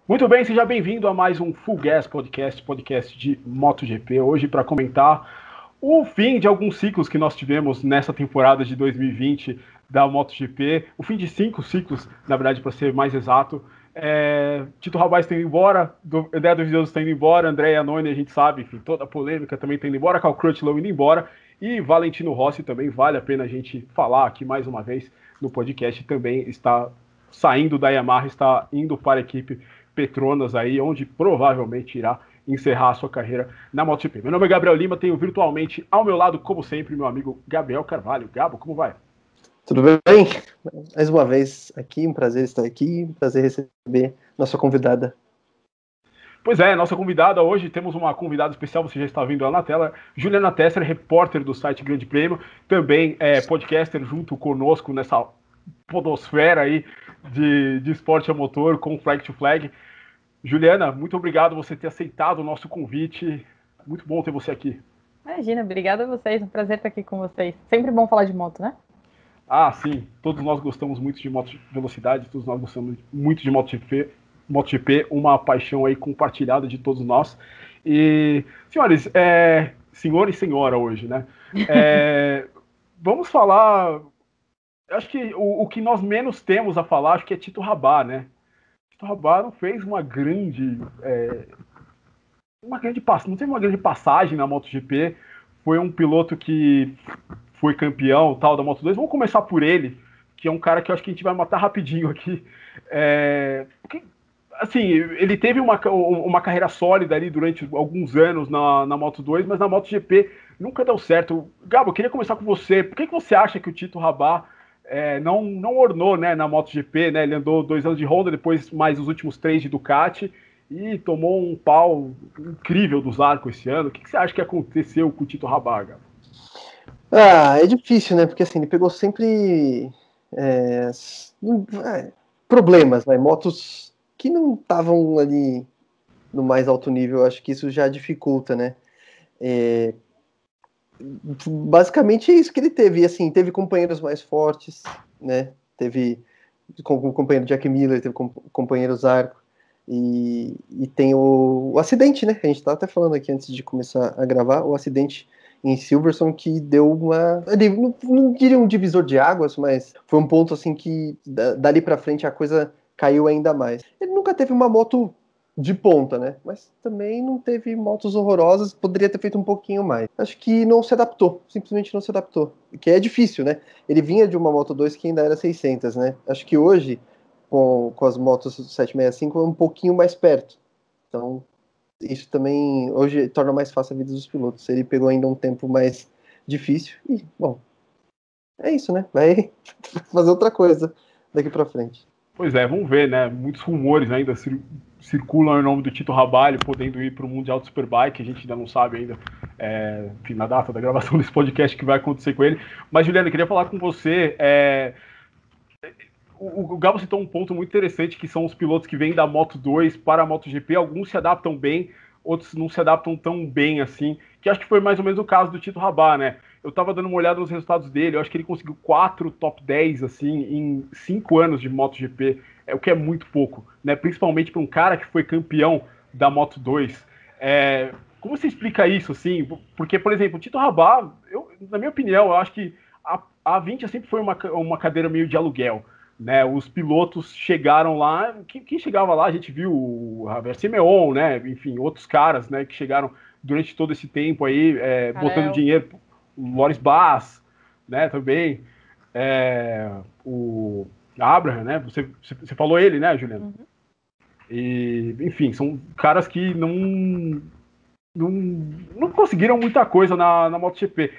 Muito bem, seja bem-vindo a mais um Full Gas podcast de MotoGP. Hoje para comentar o fim de alguns ciclos que nós tivemos nessa temporada de 2020 da MotoGP. O fim de 5 ciclos, na verdade, para ser mais exato. Tito Rabat está indo embora, André Dovizioso está indo embora, André Iannone, a gente sabe, enfim, toda a polêmica também está indo embora, Cal Crutchlow indo embora e Valentino Rossi também vale a pena a gente falar aqui mais uma vez no podcast, também está saindo da Yamaha, está indo para a equipe Petronas aí, onde provavelmente irá encerrar a sua carreira na MotoGP. Meu nome é Gabriel Lima, tenho virtualmente ao meu lado, como sempre, meu amigo Gabriel Carvalho. Gabo, como vai? Tudo bem? Mais uma vez aqui, um prazer estar aqui, um prazer receber nossa convidada. Pois é, nossa convidada hoje, temos uma convidada especial, você já está vendo ela na tela, Juliana Tesser, repórter do site Grande Prêmio, também podcaster junto conosco nessa podosfera aí de esporte a motor com Flag to Flag. Juliana, muito obrigado por você ter aceitado o nosso convite. Muito bom ter você aqui. Imagina, obrigada a vocês. Um prazer estar aqui com vocês. Sempre bom falar de moto, né? Ah, sim. Todos nós gostamos muito de moto velocidade, todos nós gostamos muito de MotoGP, uma paixão aí compartilhada de todos nós. E, senhores, senhor e senhora hoje, né? Vamos falar... Acho que o que nós menos temos a falar, acho que é Tito Rabat, né? Tito Rabat não fez não teve uma grande passagem na MotoGP, foi um piloto que foi campeão tal da Moto2. Vamos começar por ele, que é um cara que eu acho que a gente vai matar rapidinho aqui. Porque, assim, ele teve uma carreira sólida ali durante alguns anos na Moto2, mas na MotoGP nunca deu certo. Gabo, eu queria começar com você. Por que você acha que o Tito Rabat não ornou, né, na MotoGP, né? Ele andou 2 anos de Honda, depois mais os últimos 3 de Ducati, e tomou um pau incrível do Zarco esse ano. O que você acha que aconteceu com o Tito Rabat, Gabo? É difícil, né? Porque assim, ele pegou sempre problemas, né? Motos que não estavam ali no mais alto nível. Acho que isso já dificulta, né? Basicamente é isso que ele teve. E assim, teve companheiros mais fortes, né? Teve com o companheiro Jack Miller, teve com o companheiro Zarco. E tem o acidente, né? A gente tá até falando aqui antes de começar a gravar, o acidente em Silverstone que deu não diria um divisor de águas, mas foi um ponto assim que dali pra frente a coisa caiu ainda mais. Ele nunca teve uma moto de ponta, né? Mas também não teve motos horrorosas, poderia ter feito um pouquinho mais. Acho que não se adaptou, simplesmente não se adaptou. Que é difícil, né? Ele vinha de uma Moto 2 que ainda era 600, né? Acho que hoje, com as motos 765, é um pouquinho mais perto. Então, isso também hoje torna mais fácil a vida dos pilotos. Ele pegou ainda um tempo mais difícil e, bom, é isso, né? Vai fazer outra coisa daqui pra frente. Pois é, vamos ver, né? Muitos rumores ainda circulam em nome do Tito Rabat, podendo ir para o Mundial de Superbike, a gente ainda não sabe ainda, enfim, na data da gravação desse podcast, que vai acontecer com ele. Mas, Juliana, eu queria falar com você. O Gabo citou um ponto muito interessante, que são os pilotos que vêm da Moto2 para a MotoGP. Alguns se adaptam bem, outros não se adaptam tão bem assim, que acho que foi mais ou menos o caso do Tito Rabat, né? Eu tava dando uma olhada nos resultados dele, eu acho que ele conseguiu 4 top 10, assim, em 5 anos de MotoGP, o que é muito pouco, né? Principalmente para um cara que foi campeão da Moto2. Como você explica isso, assim? Porque, por exemplo, o Tito Rabat, na minha opinião, eu acho que a 20 sempre foi uma cadeira meio de aluguel, né? Os pilotos chegaram lá, quem chegava lá, a gente viu o Javier Simeon, né? Enfim, outros caras, né, que chegaram durante todo esse tempo aí, botando dinheiro, o Loris Bass, né, também, o Abraham, né? Você falou ele, né, Juliana? Uhum. E, enfim, são caras que não conseguiram muita coisa na MotoGP.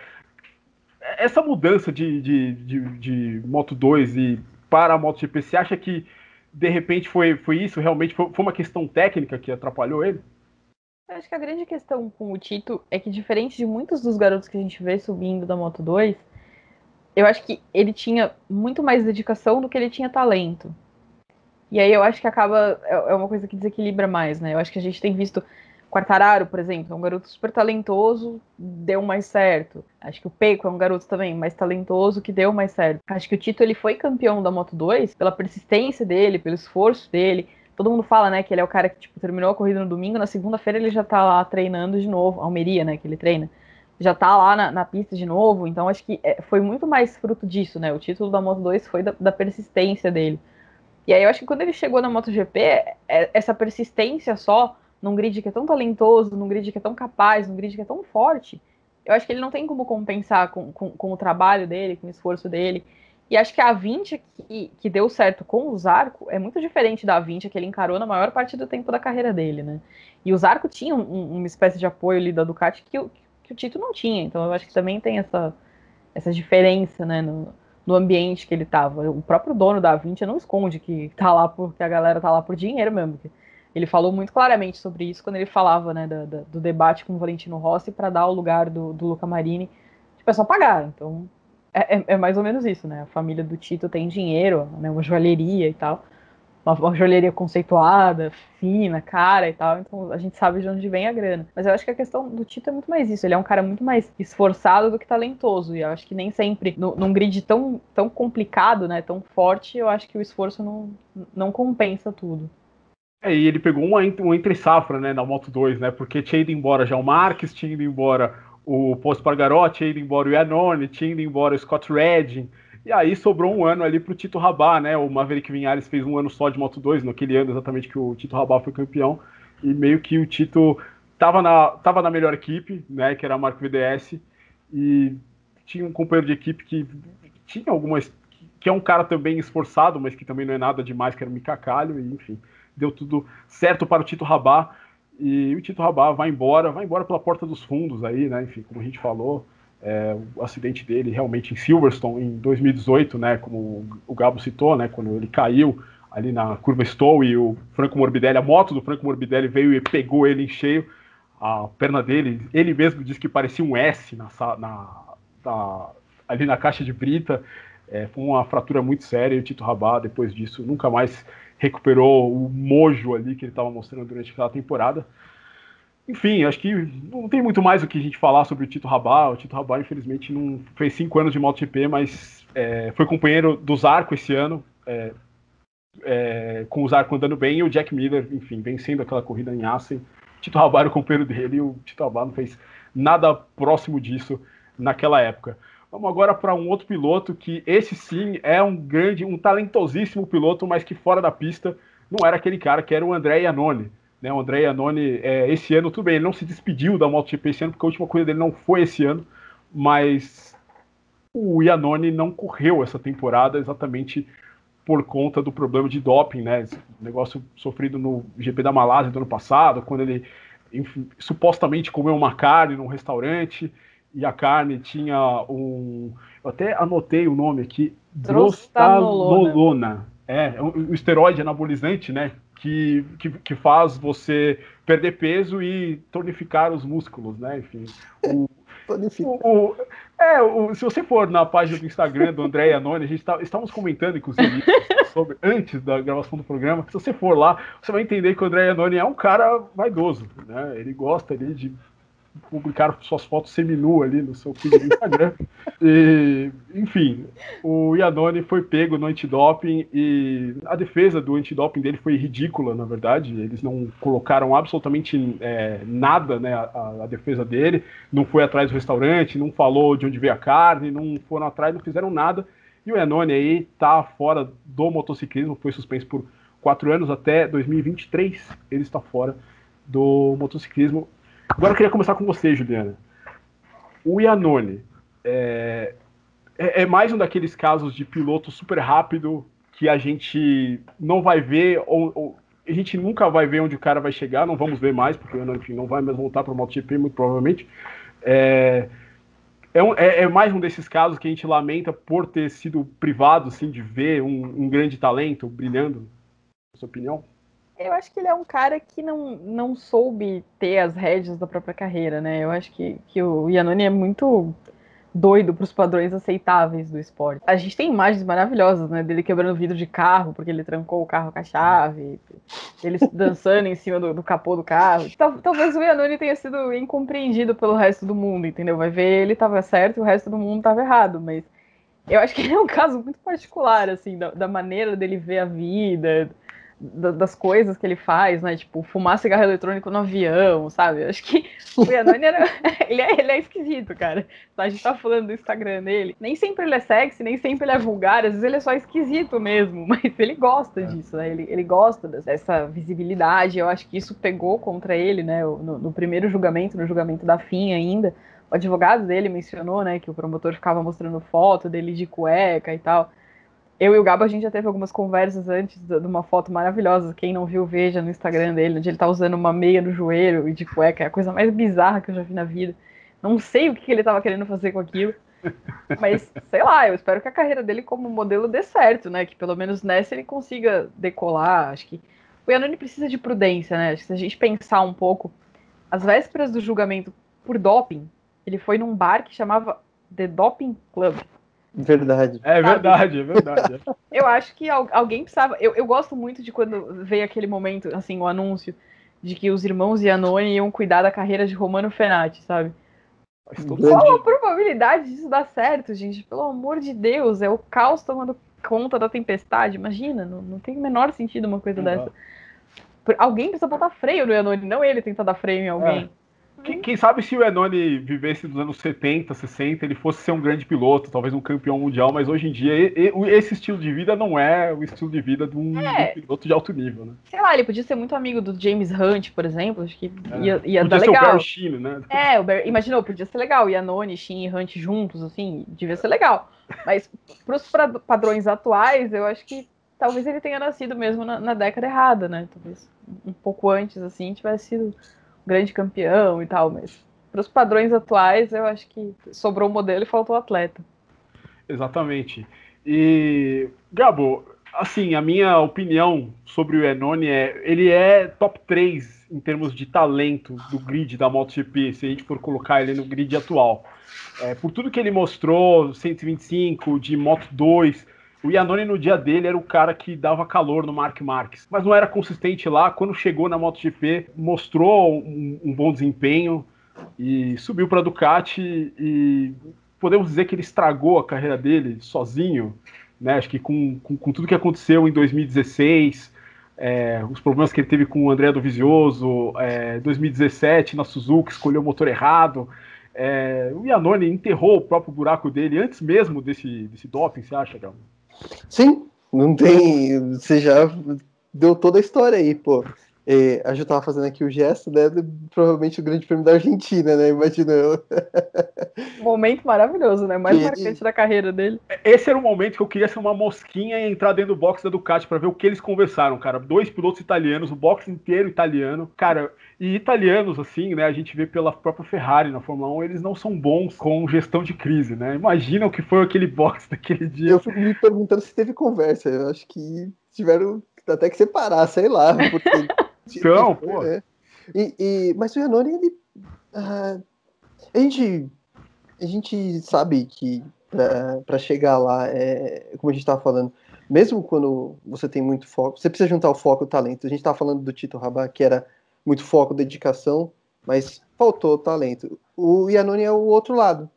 Essa mudança de Moto2 e para a MotoGP, você acha que de repente foi isso? Realmente foi uma questão técnica que atrapalhou ele? Eu acho que a grande questão com o Tito é que, diferente de muitos dos garotos que a gente vê subindo da Moto2, eu acho que ele tinha muito mais dedicação do que ele tinha talento. E aí eu acho que é uma coisa que desequilibra mais, né? Eu acho que a gente tem visto Quartararo, por exemplo, é um garoto super talentoso, deu mais certo. Acho que o Pecco é um garoto também mais talentoso, que deu mais certo. Acho que o Tito ele foi campeão da Moto2 pela persistência dele, pelo esforço dele, todo mundo fala, né, que ele é o cara que, tipo, terminou a corrida no domingo, na segunda-feira ele já tá lá treinando de novo, Almeria, né, que ele treina, já tá lá na pista de novo, então acho que foi muito mais fruto disso, né, o título da Moto2 foi da persistência dele. E aí eu acho que quando ele chegou na MotoGP, essa persistência só, num grid que é tão talentoso, num grid que é tão capaz, num grid que é tão forte, eu acho que ele não tem como compensar com o trabalho dele, com o esforço dele. E acho que a 20 que deu certo com o Zarco é muito diferente da 20 que ele encarou na maior parte do tempo da carreira dele, né? E o Zarco tinha uma espécie de apoio ali da Ducati que o Tito não tinha. Então eu acho que também tem essa diferença, né, no ambiente que ele tava. O próprio dono da 20 não esconde que tá lá porque a galera tá lá por dinheiro mesmo. Ele falou muito claramente sobre isso quando ele falava, né, do debate com o Valentino Rossi para dar o lugar do Luca Marini. Tipo, é só pagar. Então, é mais ou menos isso, né? A família do Tito tem dinheiro, né, uma joalheria e tal. Uma joalheria conceituada, fina, cara e tal. Então, a gente sabe de onde vem a grana. Mas eu acho que a questão do Tito é muito mais isso. Ele é um cara muito mais esforçado do que talentoso. E eu acho que nem sempre, num grid tão complicado, né, tão forte, eu acho que o esforço não compensa tudo. E ele pegou uma entre-safra, né, na Moto2, né, porque tinha ido embora já o Marques, tinha ido embora o Posto Pargaró, tinha ido embora o Iannone, tinha ido embora o Scott Redding, e aí sobrou um ano ali pro Tito Rabat, né, o Maverick Vinhares fez um ano só de Moto2, naquele ano exatamente que o Tito Rabat foi campeão, e meio que o Tito tava na melhor equipe, né, que era a Marco VDS, e tinha um companheiro de equipe que tinha algumas, que é um cara também esforçado, mas que também não é nada demais, que era o Mika Kallio, e enfim, deu tudo certo para o Tito Rabat, e o Tito Rabat vai embora pela porta dos fundos aí, né, enfim, como a gente falou, o acidente dele realmente em Silverstone em 2018, né, como o Gabo citou, né, quando ele caiu ali na curva Stowe e o Franco Morbidelli, a moto do Franco Morbidelli veio e pegou ele em cheio, a perna dele, ele mesmo disse que parecia um S ali na caixa de brita, foi uma fratura muito séria, e o Tito Rabat, depois disso, nunca mais recuperou o mojo ali que ele estava mostrando durante aquela temporada. Enfim, acho que não tem muito mais o que a gente falar sobre o Tito Rabat. O Tito Rabat, infelizmente, não fez 5 anos de MotoGP, mas foi companheiro do Zarco esse ano, com o Zarco andando bem, e o Jack Miller, enfim, vencendo aquela corrida em Assen. O Tito Rabat era o companheiro dele, e o Tito Rabat não fez nada próximo disso naquela época. Vamos agora para um outro piloto que esse sim é um talentosíssimo piloto, mas que fora da pista não era aquele cara, que era o Andrea Iannone. Né? O Andrea Iannone, esse ano, tudo bem, ele não se despediu da MotoGP esse ano, porque a última corrida dele não foi esse ano, mas o Iannone não correu essa temporada exatamente por conta do problema de doping, né? Esse negócio sofrido no GP da Malásia do ano passado, quando ele supostamente comeu uma carne num restaurante, e a carne tinha eu até anotei o nome aqui, drostanolona. O esteroide anabolizante, né? Que faz você perder peso e tonificar os músculos, né? Enfim. Se você for na página do Instagram do Andrea Iannone, estávamos comentando, inclusive, antes da gravação do programa. Se você for lá, você vai entender que o Andrea Iannone é um cara vaidoso, né? Ele gosta ali de publicar suas fotos seminu ali no seu feed do Instagram. E, enfim, o Iannone foi pego no antidoping e a defesa do antidoping dele foi ridícula, na verdade. Eles não colocaram absolutamente nada, né, a defesa dele, não foi atrás do restaurante, não falou de onde veio a carne, não foram atrás, não fizeram nada. E o Iannone aí tá fora do motociclismo, foi suspenso por 4 anos, até 2023 ele está fora do motociclismo. Agora eu queria começar com você, Juliana. O Iannone é mais um daqueles casos de piloto super rápido que a gente não vai ver, ou a gente nunca vai ver onde o cara vai chegar, não vamos ver mais, porque o Iannone, enfim, não vai mais voltar para o MotoGP, muito provavelmente. É mais um desses casos que a gente lamenta por ter sido privado assim, de ver um grande talento brilhando, na sua opinião? Eu acho que ele é um cara que não soube ter as rédeas da própria carreira, né? Eu acho que o Iannone é muito doido para os padrões aceitáveis do esporte. A gente tem imagens maravilhosas, né? Dele quebrando vidro de carro, porque ele trancou o carro com a chave, ele dançando em cima do capô do carro. Talvez o Iannone tenha sido incompreendido pelo resto do mundo, entendeu? Vai ver, ele estava certo e o resto do mundo estava errado, mas eu acho que ele é um caso muito particular, assim, da maneira dele ver a vida, das coisas que ele faz, né? Tipo, fumar cigarro eletrônico no avião, sabe? Eu acho que o Iannone ele é esquisito, cara. A gente tá falando do Instagram dele. Nem sempre ele é sexy, nem sempre ele é vulgar, às vezes ele é só esquisito mesmo, mas ele gosta disso, né? Ele gosta dessa visibilidade. Eu acho que isso pegou contra ele, né? No primeiro julgamento, no julgamento da FIM ainda, o advogado dele mencionou, né, que o promotor ficava mostrando foto dele de cueca e tal. Eu e o Gabo, a gente já teve algumas conversas antes de uma foto maravilhosa. Quem não viu, veja no Instagram dele, onde ele tá usando uma meia no joelho e de cueca. É a coisa mais bizarra que eu já vi na vida. Não sei o que ele tava querendo fazer com aquilo. Mas, sei lá, eu espero que a carreira dele como modelo dê certo, né? Que pelo menos nessa ele consiga decolar. Acho que o Iannone precisa de prudência, né? Acho que se a gente pensar um pouco, às vésperas do julgamento por doping, ele foi num bar que chamava The Doping Club. Verdade. É verdade, é verdade. Eu acho que alguém precisava. Eu gosto muito de quando veio aquele momento, assim, o anúncio de que os irmãos Iannone iam cuidar da carreira de Romano Fenati, sabe? Qual a probabilidade disso dar certo, gente? Pelo amor de Deus, é o caos tomando conta da tempestade. Imagina, não tem o menor sentido uma coisa dessa. Alguém precisa botar freio no Iannone, não ele tentar dar freio em alguém. Quem sabe se o Iannone vivesse nos anos 70, 60, ele fosse ser um grande piloto, talvez um campeão mundial, mas hoje em dia esse estilo de vida não é o estilo de vida de um piloto de alto nível, né? Sei lá, ele podia ser muito amigo do James Hunt, por exemplo, acho que ia podia dar legal. Podia ser o Barry Sheen, né? Imaginou, podia ser legal, Iannone, Sheen e Hunt juntos, assim, devia ser legal. Mas pros padrões atuais, eu acho que talvez ele tenha nascido mesmo na década errada, né? Talvez um pouco antes, assim, tivesse sido grande campeão e tal, mas para os padrões atuais eu acho que sobrou o modelo e faltou o atleta. Exatamente. E, Gabo, assim, a minha opinião sobre o Iannone ele é top 3 em termos de talento do grid da MotoGP, se a gente for colocar ele no grid atual. Por tudo que ele mostrou, 125, de Moto 2, o Iannone no dia dele era o cara que dava calor no Marc Marques, mas não era consistente lá. Quando chegou na MotoGP, mostrou um bom desempenho e subiu para a Ducati e podemos dizer que ele estragou a carreira dele sozinho, né? Acho que com tudo que aconteceu em 2016, os problemas que ele teve com o André Dovizioso, 2017 na Suzuki, escolheu o motor errado. O Iannone enterrou o próprio buraco dele antes mesmo desse doping, você acha, Gabo? Sim, não tem. Você já deu toda a história aí, pô. A gente tava fazendo aqui o gesto, né? Provavelmente o Grande Prêmio da Argentina, né? Imagina eu. Um momento maravilhoso, né? Mais marcante da carreira dele. Esse era o momento que eu queria ser uma mosquinha e entrar dentro do box da Ducati para ver o que eles conversaram, cara. 2 pilotos italianos, o box inteiro italiano. Cara, e italianos, assim, né? A gente vê pela própria Ferrari na Fórmula 1, eles não são bons com gestão de crise, né? Imagina o que foi aquele box daquele dia. Eu fico me perguntando se teve conversa. Eu acho que tiveram até que separar, sei lá. Porque, então, pô. Mas o Iannone, ele. A gente sabe que para chegar lá, como a gente estava falando, mesmo quando você tem muito foco, você precisa juntar o foco e o talento. A gente estava falando do Tito Rabat, que era muito foco, dedicação, mas faltou talento. O Iannone é o outro lado.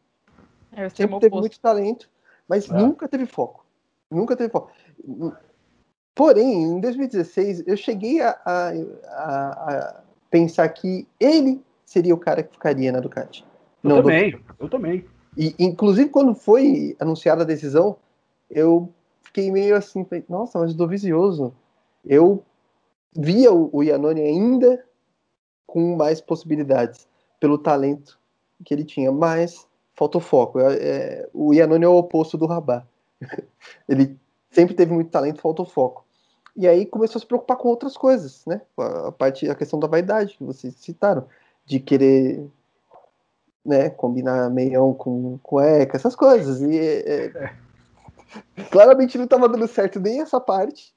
Sempre teve muito talento, mas nunca teve foco. Nunca teve foco. Porém, em 2016, eu cheguei a pensar que ele seria o cara que ficaria na Ducati. Eu também. E, inclusive, quando foi anunciada a decisão, eu fiquei meio assim, nossa, mas Dovizioso. Eu via o Iannone ainda com mais possibilidades, pelo talento que ele tinha, mas faltou foco. O Iannone é o oposto do Rabat. Ele sempre teve muito talento, faltou foco. E aí começou a se preocupar com outras coisas, né? A questão da vaidade, que vocês citaram, de querer, né, combinar meião com cueca, essas coisas. E claramente não estava dando certo nem essa parte.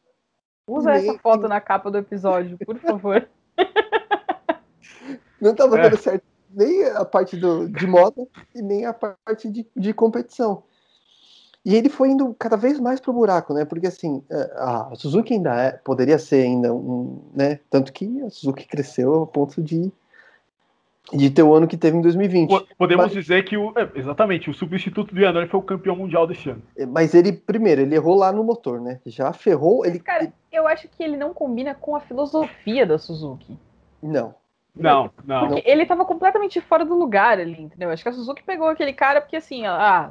Usa essa foto na capa do episódio, por favor. Não estava dando certo nem a parte de moda e nem a parte de competição. E ele foi indo cada vez mais pro buraco, né? Porque assim, a Suzuki ainda poderia ser ainda né? Tanto que a Suzuki cresceu ao ponto de De ter o ano que teve em 2020. Podemos dizer que exatamente, o substituto do Iannone foi o campeão mundial desse ano. Mas ele errou lá no motor, né? Já ferrou. Cara, eu acho que ele não combina com a filosofia da Suzuki. Não. Porque ele tava completamente fora do lugar ali, entendeu? Acho que a Suzuki pegou aquele cara porque assim,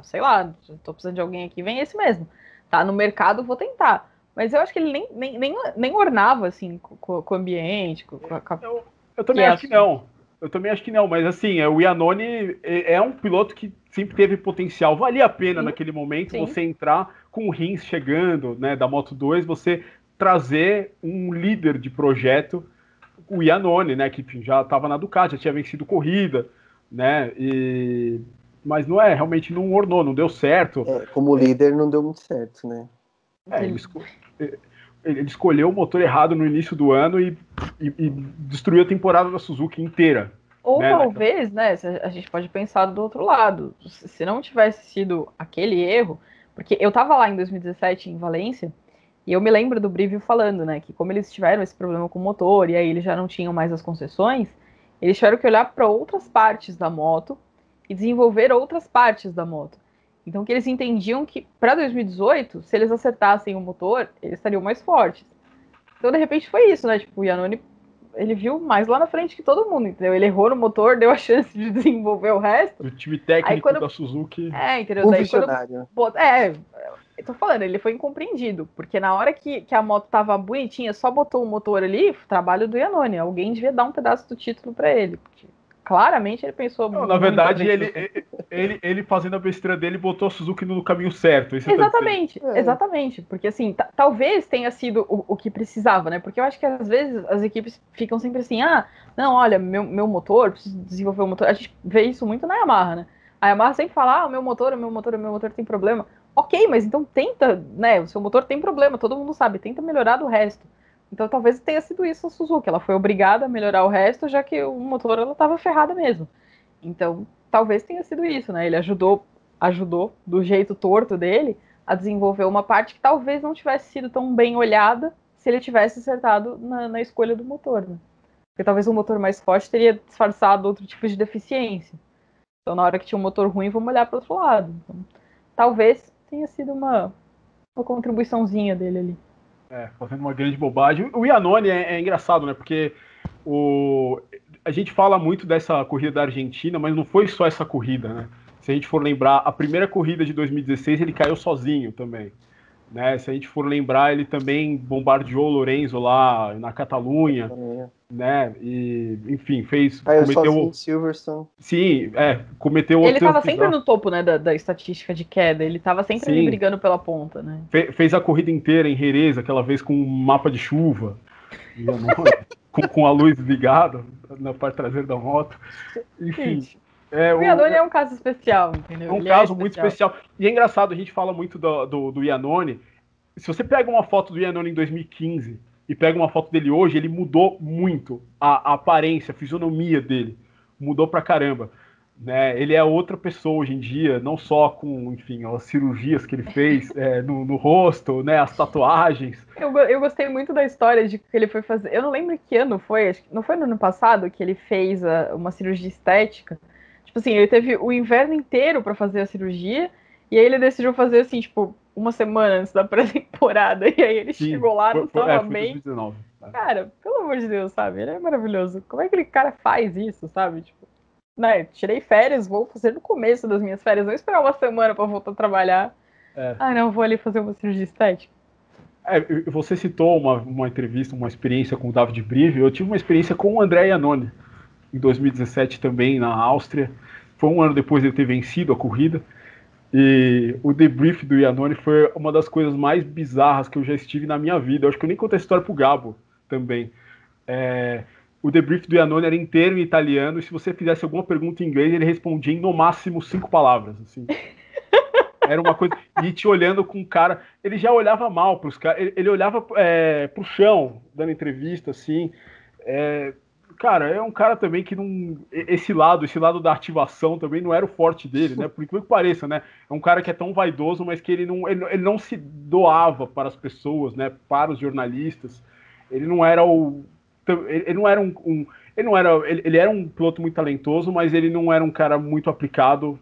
sei lá, tô precisando de alguém aqui, vem esse mesmo. Tá no mercado, vou tentar. Mas eu acho que ele nem ornava, assim, com o ambiente, Eu também acho que não. Eu também acho que não, mas assim, o Iannone é um piloto que sempre teve potencial. Valia a pena naquele momento você entrar com o Rins chegando, né, da Moto2, você trazer um líder de projeto, o Iannone, né, que enfim, já estava na Ducati, já tinha vencido corrida, né, mas realmente não ornou, não deu certo. Como líder não deu muito certo, né? Ele escolheu o motor errado no início do ano e destruiu a temporada da Suzuki inteira. Ou talvez, né, a gente pode pensar do outro lado. Se não tivesse sido aquele erro, porque eu tava lá em 2017 em Valência, e eu me lembro do Brivio falando, né, que como eles tiveram esse problema com o motor, e aí eles já não tinham mais as concessões, eles tiveram que olhar para outras partes da moto e desenvolver outras partes da moto. Então que eles entendiam que para 2018, se eles acertassem o motor, eles estariam mais fortes. Então de repente foi isso, né? Tipo, o Iannone, ele viu mais lá na frente que todo mundo, entendeu? Ele errou no motor, deu a chance de desenvolver o resto. O time técnico da Suzuki. Entendeu? Daí eu tô falando, ele foi incompreendido, porque na hora que a moto tava bonitinha, só botou o motor ali, trabalho do Iannone. Alguém devia dar um pedaço do título para ele, porque claramente ele pensou... Não, na verdade, ele fazendo a besteira dele, botou a Suzuki no caminho certo. Exatamente. Porque assim, talvez tenha sido o que precisava, né? Porque eu acho que às vezes as equipes ficam sempre assim, não, olha, meu motor, preciso desenvolver o motor. A gente vê isso muito na Yamaha, né? A Yamaha sempre fala, o meu motor tem problema. Ok, mas então tenta, né? O seu motor tem problema, todo mundo sabe, tenta melhorar do resto. Então talvez tenha sido isso a Suzuki, ela foi obrigada a melhorar o resto, já que o motor ela estava ferrada mesmo. Então talvez tenha sido isso, né? Ele ajudou do jeito torto dele a desenvolver uma parte que talvez não tivesse sido tão bem olhada se ele tivesse acertado na escolha do motor, né? Porque talvez um motor mais forte teria disfarçado outro tipo de deficiência. Então na hora que tinha um motor ruim, vamos olhar para o outro lado. Então, talvez tenha sido uma contribuiçãozinha dele ali. Fazendo uma grande bobagem. O Iannone é engraçado, né? Porque a gente fala muito dessa corrida da Argentina, mas não foi só essa corrida, né? Se a gente for lembrar, a primeira corrida de 2016 ele caiu sozinho também. Né? Se a gente for lembrar, ele também bombardeou o Lorenzo lá na Catalunha, né? E, enfim, cometeu Silverstone. Sim, cometeu outro. Ele estava sempre no topo, né, da estatística de queda. Ele estava sempre ali brigando pela ponta, né? Fez a corrida inteira em Jerez, aquela vez com um mapa de chuva, com a luz ligada na parte traseira da moto. Enfim. O Iannone é um caso especial, entendeu? É um caso muito especial. E é engraçado, a gente fala muito do Iannone. Se você pega uma foto do Iannone em 2015 e pega uma foto dele hoje, ele mudou muito a aparência, a fisionomia dele. Mudou pra caramba. Né? Ele é outra pessoa hoje em dia, não só com, enfim, as cirurgias que ele fez no rosto, né? As tatuagens. Eu gostei muito da história de que ele foi fazer. Eu não lembro que ano foi, acho que não foi no ano passado que ele fez uma cirurgia estética. Tipo assim, ele teve o inverno inteiro para fazer a cirurgia, e aí ele decidiu fazer assim, tipo, uma semana antes da pré-temporada, e aí ele chegou lá, não estava bem. 2019, tá? Cara, pelo amor de Deus, sabe? Ele é maravilhoso. Como é que aquele cara faz isso, sabe? Tipo, né, tirei férias, vou fazer no começo das minhas férias, não esperar uma semana para voltar a trabalhar. Não, vou ali fazer uma cirurgia estética. Você citou uma entrevista, uma experiência com o David Brivio. Eu tive uma experiência com o André Iannone em 2017 também, na Áustria. Foi um ano depois de ele ter vencido a corrida. E o debrief do Iannone foi uma das coisas mais bizarras que eu já estive na minha vida. Eu acho que eu nem contei a história pro Gabo também. O debrief do Iannone era inteiro em italiano, e se você fizesse alguma pergunta em inglês, ele respondia em no máximo 5 palavras. Assim. Era uma coisa. E te olhando com o cara. Ele já olhava mal pros caras. Ele olhava pro chão, dando entrevista, assim. Cara, é um cara também que não. Esse lado da ativação também não era o forte dele, né? Por incrível que pareça, né? É um cara que é tão vaidoso, mas que ele não se doava para as pessoas, né? Para os jornalistas. Ele não era o ele não era ele era um piloto muito talentoso, mas ele não era um cara muito aplicado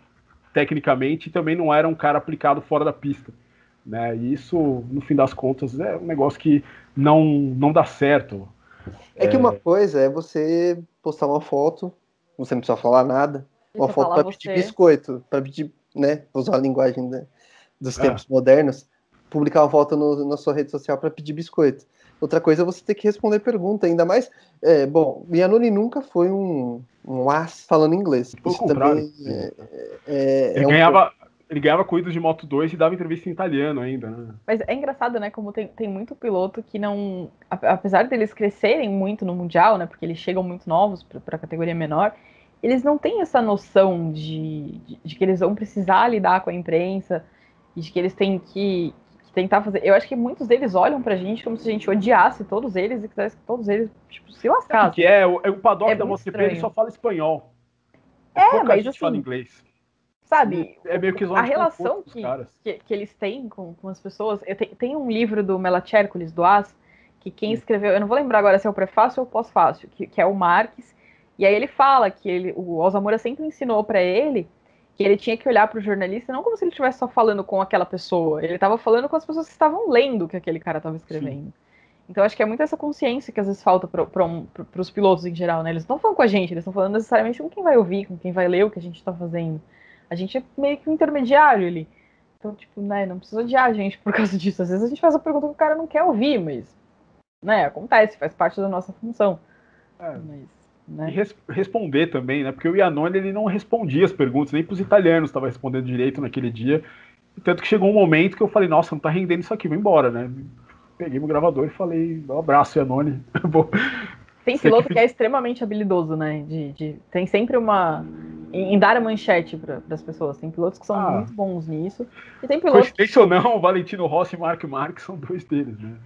tecnicamente e também não era um cara aplicado fora da pista, né? E isso, no fim das contas, é um negócio que não dá certo. É que uma coisa é você postar uma foto, você não precisa falar nada, uma foto para pedir biscoito, para pedir, né, usar a linguagem dos tempos modernos, publicar uma foto na sua rede social para pedir biscoito. Outra coisa é você ter que responder pergunta, ainda mais. Bom, o Iannone nunca foi um as falando inglês. Pelo Isso contrário. também ele ganhava corridas de Moto 2 e dava entrevista em italiano ainda, né? Mas é engraçado, né? Como tem muito piloto que não. Apesar deles crescerem muito no Mundial, né? Porque eles chegam muito novos para a categoria menor, eles não têm essa noção de que eles vão precisar lidar com a imprensa e de que eles têm que tentar fazer. Eu acho que muitos deles olham pra gente como se a gente odiasse todos eles e quisesse que todos eles tipo, se lascassem. O paddock da MotoGP, ele só fala espanhol. Pouca gente assim, fala inglês. Sabe, é meio que a relação que eles têm com as pessoas. Tem um livro do Melachércules, do As, que quem escreveu, eu não vou lembrar agora se é o prefácio ou o pós-fácio, que é o Marques, e aí ele fala que o Alzamora sempre ensinou pra ele que ele tinha que olhar pro jornalista não como se ele estivesse só falando com aquela pessoa, ele estava falando com as pessoas que estavam lendo o que aquele cara estava escrevendo. Sim. Então acho que é muito essa consciência que às vezes falta para os pilotos em geral, né? Eles não estão falando com a gente, eles estão falando necessariamente com quem vai ouvir, com quem vai ler o que a gente está fazendo. A gente é meio que um intermediário ali. Então, tipo, né, não precisa odiar a gente por causa disso. Às vezes a gente faz a pergunta que o cara não quer ouvir, mas, né, acontece, faz parte da nossa função. Mas, né? E responder também, né? Porque o Iannone, ele não respondia as perguntas, nem pros italianos estava respondendo direito naquele dia. Tanto que chegou um momento que eu falei, nossa, não tá rendendo isso aqui, vou embora, né? Peguei meu gravador e falei, um abraço, Iannone. Tem piloto que é extremamente habilidoso, né? Tem sempre em dar a manchete para as pessoas. Tem pilotos que são muito bons nisso. E tem pilotos coincidência ou não, o Valentino Rossi e Mark Marques são dois deles, né?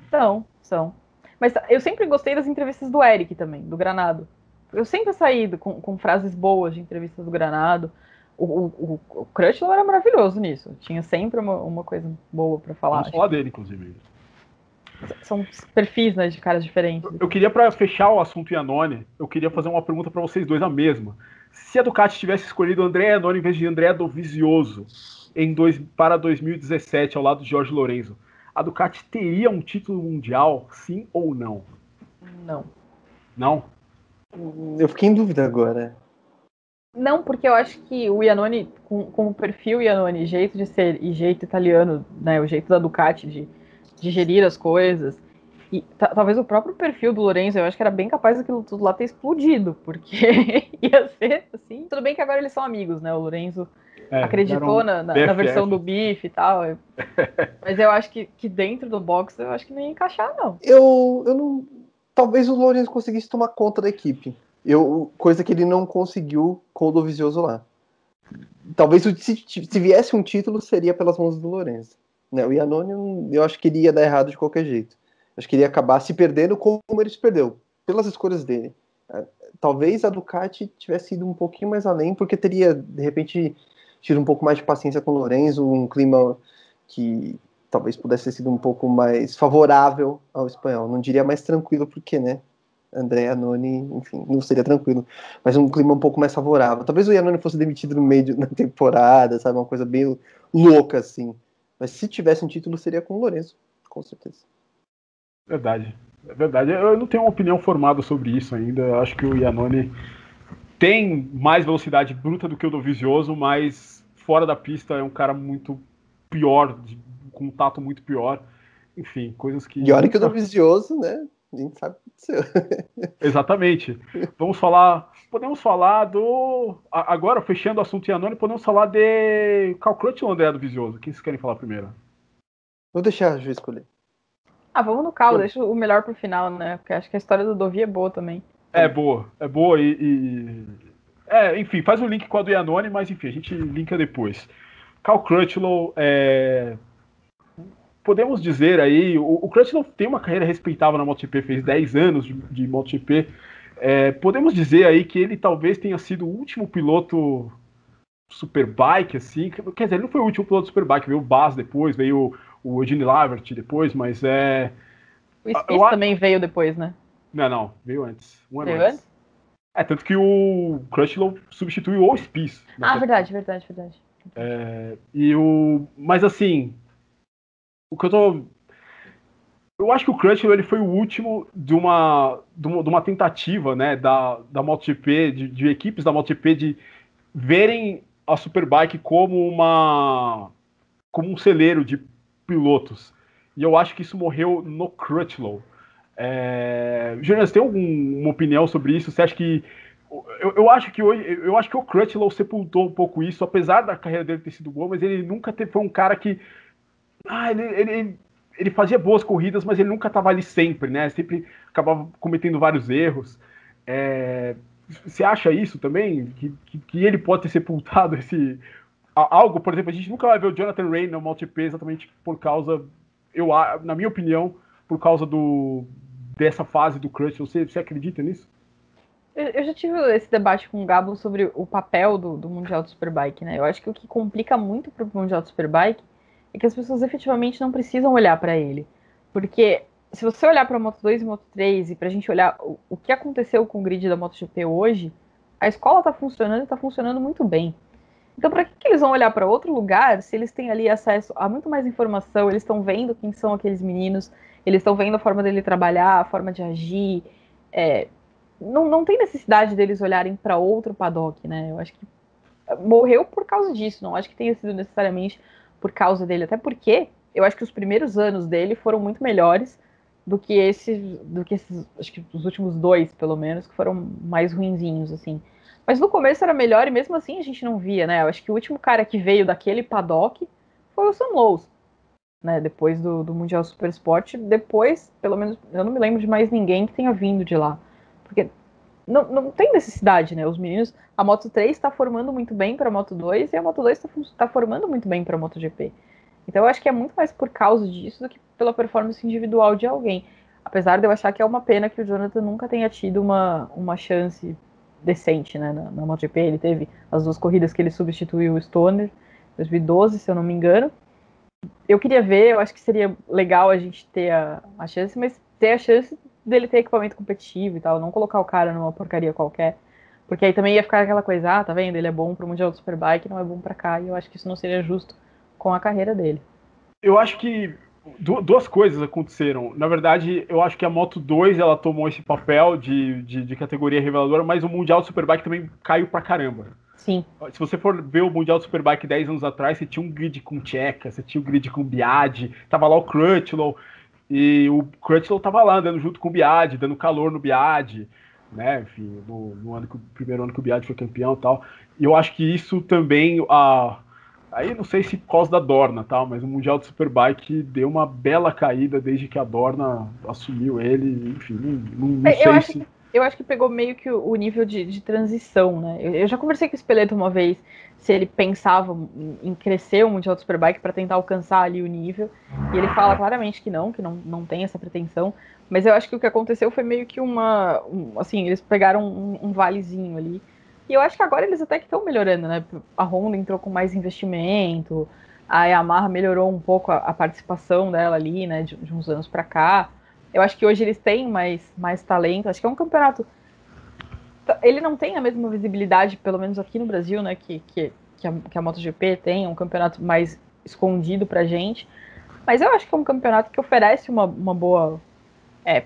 São. Mas eu sempre gostei das entrevistas do Eric também, do Granado. Eu sempre saí com frases boas de entrevistas do Granado. O Crutchlow era maravilhoso nisso. Tinha sempre uma coisa boa para falar. Vamos falar dele, inclusive. São perfis, né, de caras diferentes. Eu queria, para fechar o assunto Iannone, eu queria fazer uma pergunta para vocês dois, a mesma. Se a Ducati tivesse escolhido Andrea Iannone em vez de Andrea Dovizioso para 2017, ao lado de Jorge Lorenzo, a Ducati teria um título mundial, sim ou não? Não. Não? Eu fiquei em dúvida agora. Não, porque eu acho que o Iannone, com o perfil Iannone, jeito de ser e jeito italiano, né, o jeito da Ducati de gerir as coisas, e talvez o próprio perfil do Lorenzo, eu acho que era bem capaz daquilo tudo lá ter explodido, porque ia ser assim. Tudo bem que agora eles são amigos, né? O Lorenzo acreditou na versão do Bife e tal. Mas eu acho que dentro do box eu acho que não ia encaixar, não. Eu não. Talvez o Lorenzo conseguisse tomar conta da equipe. Coisa que ele não conseguiu com o Dovizioso lá. Talvez se viesse um título, seria pelas mãos do Lorenzo. Né? O Iannone, eu acho que ele ia dar errado de qualquer jeito. Acho que ele ia acabar se perdendo como ele se perdeu, pelas escolhas dele. Talvez a Ducati tivesse ido um pouquinho mais além, porque teria, de repente, tido um pouco mais de paciência com o Lorenzo, um clima que talvez pudesse ter sido um pouco mais favorável ao espanhol. Não diria mais tranquilo, porque, né, Andrea Iannone, enfim, não seria tranquilo, mas um clima um pouco mais favorável. Talvez o Iannone fosse demitido no meio da temporada, sabe, uma coisa bem louca, assim. Mas se tivesse um título, seria com o Lorenzo, com certeza. Verdade. É verdade. Eu não tenho uma opinião formada sobre isso ainda. Eu acho que o Iannone tem mais velocidade bruta do que o Dovizioso, mas fora da pista é um cara muito pior, com um tato muito pior. Enfim, coisas que... E olha que o Dovizioso, né? A gente sabe o que aconteceu. Exatamente. Podemos falar do... Agora, fechando o assunto Iannone, podemos falar de Cal Crutchlow ou Andrea Dovizioso? Quem vocês querem falar primeiro? Vou deixar a Ju escolher. Vamos no Cal, deixa o melhor pro final, né? Porque acho que a história do Dovi é boa também. É boa enfim, faz um link com a do Iannone, mas enfim, a gente linka depois. Cal Crutchlow, podemos dizer aí, o Crutchlow tem uma carreira respeitável na MotoGP, fez 10 anos de MotoGP. Podemos dizer aí que ele talvez tenha sido o último piloto Superbike, assim, quer dizer, ele não foi o último piloto Superbike, veio o Baz depois, veio o Eugene Lavert depois, mas o Spieth também veio depois, né? Não, veio antes. Um ano Veio antes. antes? Tanto que o Crutchlow substituiu o Spieth. Verdade. Mas assim, o que eu acho que o Crutchlow ele foi o último de uma tentativa, né, da MotoGP, de equipes da MotoGP de verem a Superbike como um celeiro de pilotos. E eu acho que isso morreu no Crutchlow. Juliana, você tem alguma opinião sobre isso? Você acha que eu acho que hoje, eu acho que o Crutchlow sepultou um pouco isso, apesar da carreira dele ter sido boa, mas ele nunca foi um cara que ele fazia boas corridas, mas ele nunca estava ali sempre, né? Sempre acabava cometendo vários erros. Você acha isso também? Que ele pode ter sepultado algo, por exemplo, a gente nunca vai ver o Jonathan Ray no MotoGP exatamente por causa, na minha opinião, por causa dessa fase do Crutchlow. Você acredita nisso? Eu já tive esse debate com o Gabo sobre o papel do Mundial de Superbike, né? Eu acho que o que complica muito para o Mundial de Superbike é que as pessoas efetivamente não precisam olhar para ele. Porque se você olhar para a Moto2 e Moto3 e para a gente olhar o que aconteceu com o grid da MotoGP hoje, a escola está funcionando e está funcionando muito bem. Então, para que eles vão olhar para outro lugar se eles têm ali acesso a muito mais informação, eles estão vendo quem são aqueles meninos, eles estão vendo a forma dele trabalhar, a forma de agir. Não tem necessidade deles olharem para outro paddock, né? Eu acho que morreu por causa disso, não acho que tenha sido necessariamente por causa dele, até porque eu acho que os primeiros anos dele foram muito melhores do que esses, acho que os últimos 2, pelo menos, que foram mais ruinzinhos, assim. Mas no começo era melhor e mesmo assim a gente não via, né? Eu acho que o último cara que veio daquele paddock foi o Sam Lowes, né? Depois do Mundial Super Sport, depois, pelo menos, eu não me lembro de mais ninguém que tenha vindo de lá. Porque não tem necessidade, né? Os meninos, a Moto 3 está formando muito bem para a Moto 2 e a Moto 2 está formando muito bem para a MotoGP. Então eu acho que é muito mais por causa disso do que pela performance individual de alguém. Apesar de eu achar que é uma pena que o Jonathan nunca tenha tido uma chance decente, né, na MotoGP. Ele teve as 2 corridas que ele substituiu o Stoner, 2012, se eu não me engano. Eu queria ver, eu acho que seria legal a gente ter a chance, mas ter a chance dele ter equipamento competitivo e tal, não colocar o cara numa porcaria qualquer. Porque aí também ia ficar aquela coisa, tá vendo? Ele é bom pro Mundial do Superbike, não é bom pra cá, e eu acho que isso não seria justo com a carreira dele. Eu acho que duas coisas aconteceram. Na verdade, eu acho que a Moto 2 ela tomou esse papel de categoria reveladora, mas o Mundial do Superbike também caiu pra caramba. Sim. Se você for ver o Mundial do Superbike 10 anos atrás, você tinha um grid com Checa, você tinha um grid com Biaggi, tava lá o Crutchlow, e o Crutchlow tava lá andando junto com o Biaggi, dando calor no Biaggi, né? Enfim, no primeiro ano que o Biaggi foi campeão e tal. E eu acho que isso também, aí não sei se por causa da Dorna, tá? Mas o Mundial do Superbike deu uma bela caída desde que a Dorna assumiu ele, enfim, não sei se... Eu acho que pegou meio que o nível de transição, né? Eu já conversei com o Speleto uma vez se ele pensava em crescer o Mundial do Superbike para tentar alcançar ali o nível. E ele fala claramente que não tem essa pretensão. Mas eu acho que o que aconteceu foi meio que assim, eles pegaram um valezinho ali. E eu acho que agora eles até que estão melhorando, né? A Honda entrou com mais investimento, a Yamaha melhorou um pouco a participação dela ali, né? De uns anos para cá. Eu acho que hoje eles têm mais talento. Acho que é um campeonato. Ele não tem a mesma visibilidade, pelo menos aqui no Brasil, né? Que a MotoGP tem, um campeonato mais escondido pra gente. Mas eu acho que é um campeonato que oferece uma boa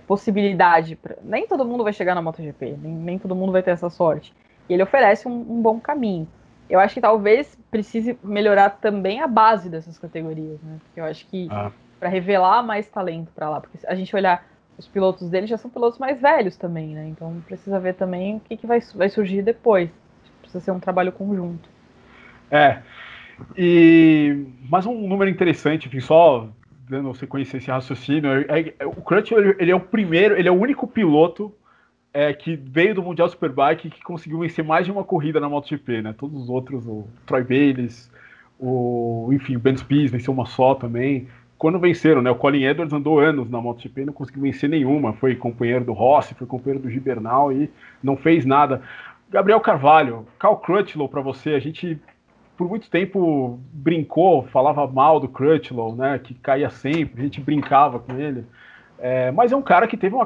possibilidade. Nem todo mundo vai chegar na MotoGP, nem todo mundo vai ter essa sorte. E ele oferece um bom caminho. Eu acho que talvez precise melhorar também a base dessas categorias, né? Porque eu acho que para revelar mais talento para lá, porque se a gente olhar os pilotos dele já são pilotos mais velhos também, né? Então precisa ver também o que vai surgir depois. Precisa ser um trabalho conjunto. Mas um número interessante, enfim, só dando sequência a esse raciocínio, o Crutchlow ele é o primeiro, ele é o único piloto que veio do Mundial Superbike que conseguiu vencer mais de uma corrida na MotoGP, né? Todos os outros, o Troy Bayliss, o Ben Spies venceu uma só também. Quando venceram, né? O Colin Edwards andou anos na MotoGP e não conseguiu vencer nenhuma. Foi companheiro do Rossi, foi companheiro do Gibernal e não fez nada. Gabriel Carvalho, Cal Crutchlow para você, a gente por muito tempo brincou, falava mal do Crutchlow, né? Que caía sempre, a gente brincava com ele. Mas é um cara que teve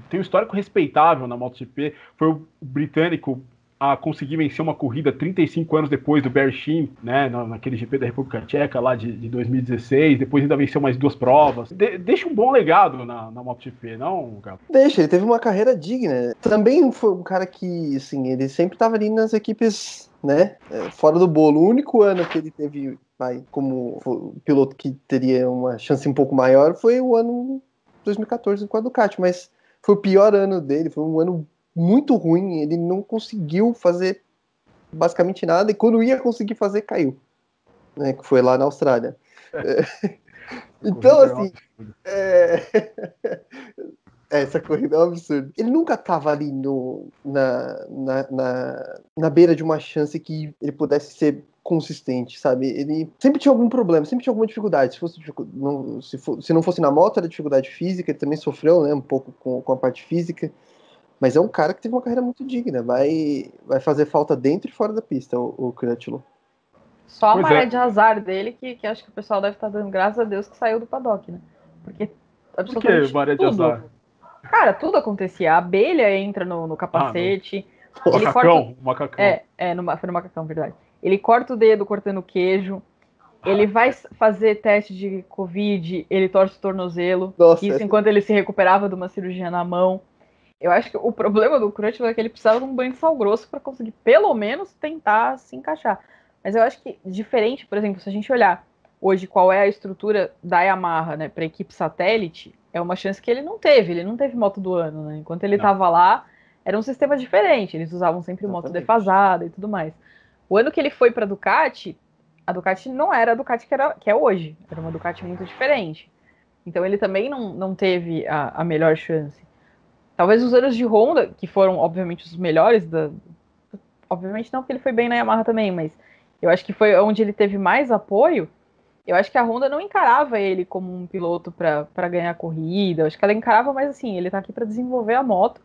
tem um histórico respeitável na MotoGP. Foi o britânico a conseguir vencer uma corrida 35 anos depois do Barry Sheehan, né, naquele GP da República Tcheca lá de 2016. Depois ainda venceu mais 2 provas. Deixa um bom legado na MotoGP, não, Gabo? Deixa, ele teve uma carreira digna. Também foi um cara que, assim, ele sempre estava ali nas equipes, né, fora do bolo. O único ano que ele teve, como piloto que teria uma chance um pouco maior foi o ano 2014 com a Ducati, mas foi o pior ano dele, foi um ano muito ruim, ele não conseguiu fazer basicamente nada, e quando ia conseguir fazer, caiu, né, que foi lá na Austrália. Então, assim, essa corrida é um absurdo. Ele nunca estava ali na beira de uma chance que ele pudesse ser consistente, sabe? Ele sempre tinha algum problema, sempre tinha alguma dificuldade. Se não fosse na moto, era dificuldade física, ele também sofreu, né, um pouco com a parte física. Mas é um cara que teve uma carreira muito digna. Vai fazer falta dentro e fora da pista, o Crutchlow. Só a maré de azar dele, que acho que o pessoal deve estar dando graças a Deus que saiu do paddock, né? Porque absolutamente Por que maré de azar? Cara, tudo acontecia. A abelha entra no capacete. Ele macacão, macacão. Foi no macacão, verdade. Ele corta o dedo cortando queijo. Ele vai fazer teste de Covid, ele torce o tornozelo. Nossa, isso enquanto ele se recuperava de uma cirurgia na mão. Eu acho que o problema do Crutchlow é que ele precisava de um banho de sal grosso para conseguir, pelo menos, tentar se encaixar. Mas eu acho que, diferente, por exemplo, se a gente olhar hoje qual é a estrutura da Yamaha, né, para a equipe satélite, é uma chance que ele não teve moto do ano, né? Enquanto ele estava lá, era um sistema diferente, eles usavam sempre moto defasada e tudo mais. O ano que ele foi para a Ducati não era a Ducati que é hoje, era uma Ducati muito diferente. Então ele também não teve a melhor chance. Talvez os anos de Honda, que foram, obviamente, os melhores obviamente não, porque ele foi bem na Yamaha também, mas eu acho que foi onde ele teve mais apoio. Eu acho que a Honda não encarava ele como um piloto para ganhar corrida. Eu acho que ela encarava mais assim, ele tá aqui para desenvolver a moto.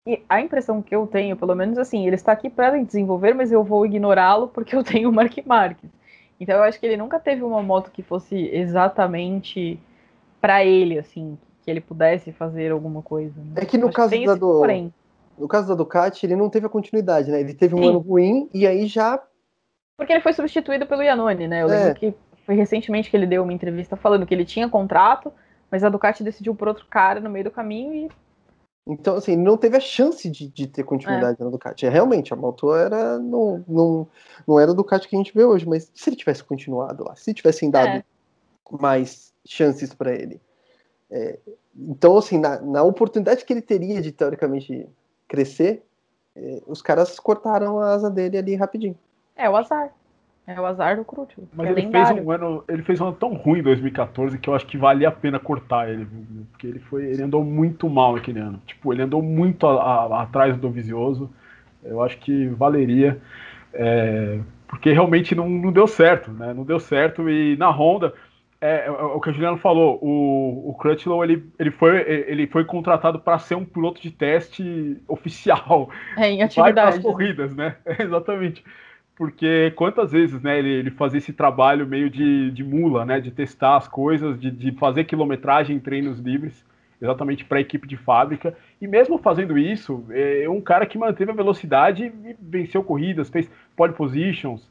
E a impressão que eu tenho, pelo menos assim, ele está aqui para desenvolver, mas eu vou ignorá-lo porque eu tenho o Marc Marquez. Então eu acho que ele nunca teve uma moto que fosse exatamente para ele, assim, que ele pudesse fazer alguma coisa. Né? É que no caso no caso da Ducati, ele não teve a continuidade, né? Ele teve um ano ruim e aí já... Porque ele foi substituído pelo Iannone, né? Eu lembro que foi recentemente que ele deu uma entrevista falando que ele tinha contrato, mas a Ducati decidiu por outro cara no meio do caminho e... Então, assim, não teve a chance de ter continuidade na Ducati. Realmente, a moto não era a Ducati que a gente vê hoje, mas se ele tivesse continuado lá, se tivessem dado mais chances para ele. Então, assim, na oportunidade que ele teria de, teoricamente, crescer, os caras cortaram a asa dele ali rapidinho. É o azar. É o azar do Crutchlow. Mas ele fez um ano tão ruim em 2014 que eu acho que valia a pena cortar ele, viu? Porque ele andou muito mal naquele ano. Tipo, ele andou muito atrás do Dovizioso. Eu acho que valeria, porque realmente não deu certo, né? Não deu certo. E na Honda, o que a Juliana falou, o Crutchlow ele foi contratado para ser um piloto de teste oficial. Em atividade. Vai para as corridas, né? Exatamente. Porque quantas vezes, né, ele fazia esse trabalho meio de mula, né, de testar as coisas, de fazer quilometragem em treinos livres, exatamente para a equipe de fábrica, e mesmo fazendo isso, é um cara que manteve a velocidade e venceu corridas, fez pole positions,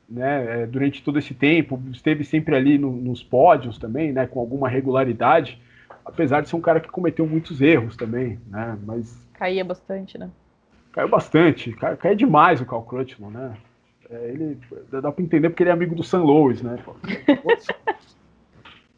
né, durante todo esse tempo, esteve sempre ali nos pódios também, né, com alguma regularidade, apesar de ser um cara que cometeu muitos erros também, né, mas... Caía bastante, né? Caiu bastante, caiu demais o Cal Crutchlow, né? Ele dá pra entender porque ele é amigo do Sam Lois, né?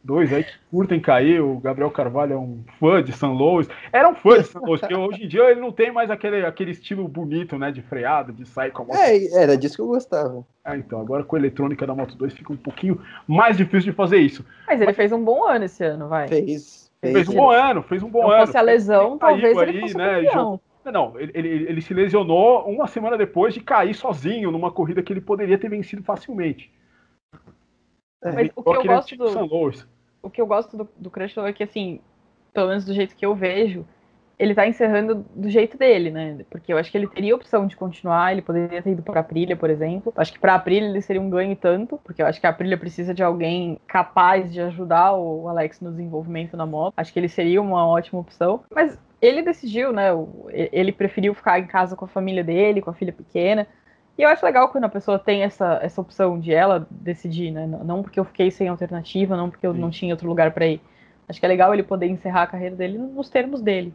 Dois aí que curtem cair, o Gabriel Carvalho é um fã de Sam Lois. Era um fã de Sam Lois, porque hoje em dia ele não tem mais aquele estilo bonito, né? De freada, de sair com a moto. Era disso que eu gostava. Então, agora com a eletrônica da Moto 2 fica um pouquinho mais difícil de fazer isso. Mas ele fez um bom ano esse ano, vai. Fez um bom ano, fez um bom ano. Se fosse a lesão, talvez ele fosse campeão. Não, ele se lesionou uma semana depois de cair sozinho numa corrida que ele poderia ter vencido facilmente. Mas o que eu gosto do Crutchlow é que, assim, pelo menos do jeito que eu vejo, ele tá encerrando do jeito dele, né? Porque eu acho que ele teria a opção de continuar, ele poderia ter ido pra Aprilia, por exemplo. Acho que pra Aprilia ele seria um ganho e tanto, porque eu acho que a Aprilia precisa de alguém capaz de ajudar o Alex no desenvolvimento na moto. Acho que ele seria uma ótima opção. Mas ele decidiu, né? Ele preferiu ficar em casa com a família dele, com a filha pequena. E eu acho legal quando a pessoa tem essa opção de ela decidir, né? Não porque eu fiquei sem alternativa, não porque eu não tinha outro lugar pra ir. Acho que é legal ele poder encerrar a carreira dele nos termos dele.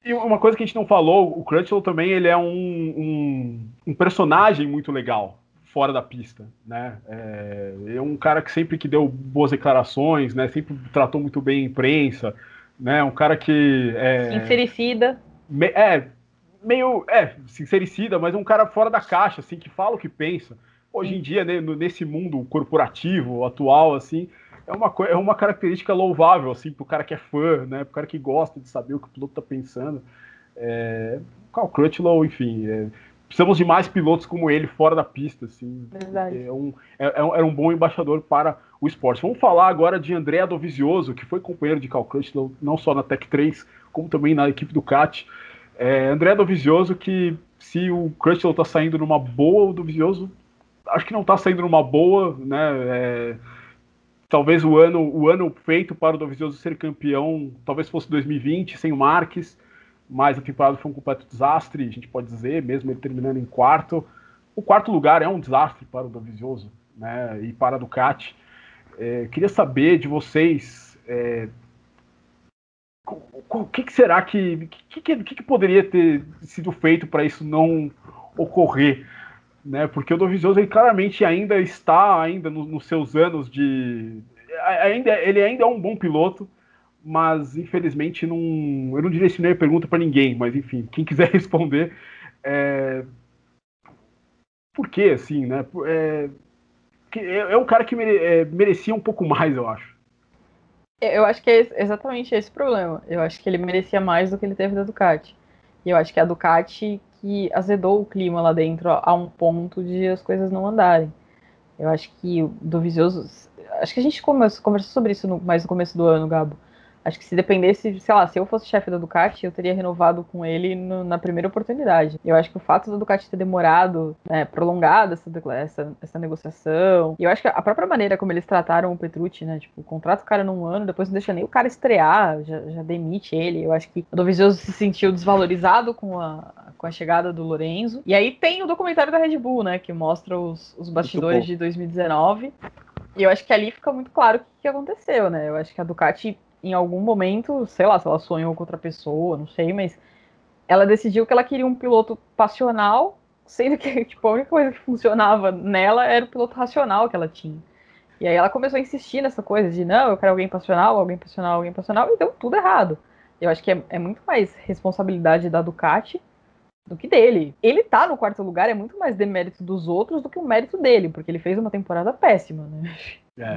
E uma coisa que a gente não falou, o Crutchlow também ele é um personagem muito legal fora da pista, né? É um cara que sempre que deu boas declarações, né? Sempre tratou muito bem a imprensa, né? Um cara que Sincericida. Meio sincericida, mas um cara fora da caixa, assim, que fala o que pensa. Hoje em dia, né, nesse mundo corporativo atual, assim, é uma característica louvável, assim, pro cara que é fã, né, pro cara que gosta de saber o que o piloto tá pensando. O Cal Crutchlow, enfim, precisamos de mais pilotos como ele fora da pista, assim. Verdade. Era um bom embaixador para o esporte. Vamos falar agora de Andrea Dovizioso, que foi companheiro de Cal Crutchlow, não só na Tech 3, como também na equipe Ducati. André Dovizioso, que se o Crutchlow tá saindo numa boa, o Dovizioso acho que não tá saindo numa boa, né? Talvez o ano feito para o Dovizioso ser campeão, talvez fosse 2020, sem o Marques, mas a temporada foi um completo desastre, a gente pode dizer, mesmo ele terminando em quarto. O quarto lugar é um desastre para o Dovizioso, né? E para a Ducati. Queria saber de vocês. O que será que poderia ter sido feito para isso não ocorrer, né? Porque o Dovizioso ele claramente ainda está nos seus anos de ele ainda é um bom piloto, mas infelizmente eu não direcionei a pergunta para ninguém, mas enfim, quem quiser responder, por que assim, né? É um cara que merecia um pouco mais, eu acho. Eu acho que é exatamente esse o problema. Eu acho que ele merecia mais do que ele teve da Ducati. E eu acho que é a Ducati que azedou o clima lá dentro a um ponto de as coisas não andarem. Eu acho que o Dovizioso. Acho que a gente conversou sobre isso mais no começo do ano, Gabo. Acho que se dependesse, sei lá, se eu fosse chefe da Ducati, eu teria renovado com ele na primeira oportunidade. Eu acho que o fato da Ducati ter demorado, né, prolongado essa negociação, e eu acho que a própria maneira como eles trataram o Petrucci, né, tipo, contrata o cara num ano, depois não deixa nem o cara estrear, já demite ele. Eu acho que o Dovizioso se sentiu desvalorizado com a chegada do Lorenzo. E aí tem o documentário da Red Bull, né, que mostra os bastidores de 2019. E eu acho que ali fica muito claro o que aconteceu, né? Eu acho que a Ducati, em algum momento, sei lá, se ela sonhou com outra pessoa, não sei, mas ela decidiu que ela queria um piloto passional, sendo que tipo, a única coisa que funcionava nela era o piloto racional que ela tinha. E aí ela começou a insistir nessa coisa de, não, eu quero alguém passional, alguém passional, alguém passional, e deu tudo errado. Eu acho que é muito mais responsabilidade da Ducati do que dele. Ele tá no quarto lugar, é muito mais demérito dos outros do que o mérito dele, porque ele fez uma temporada péssima, né?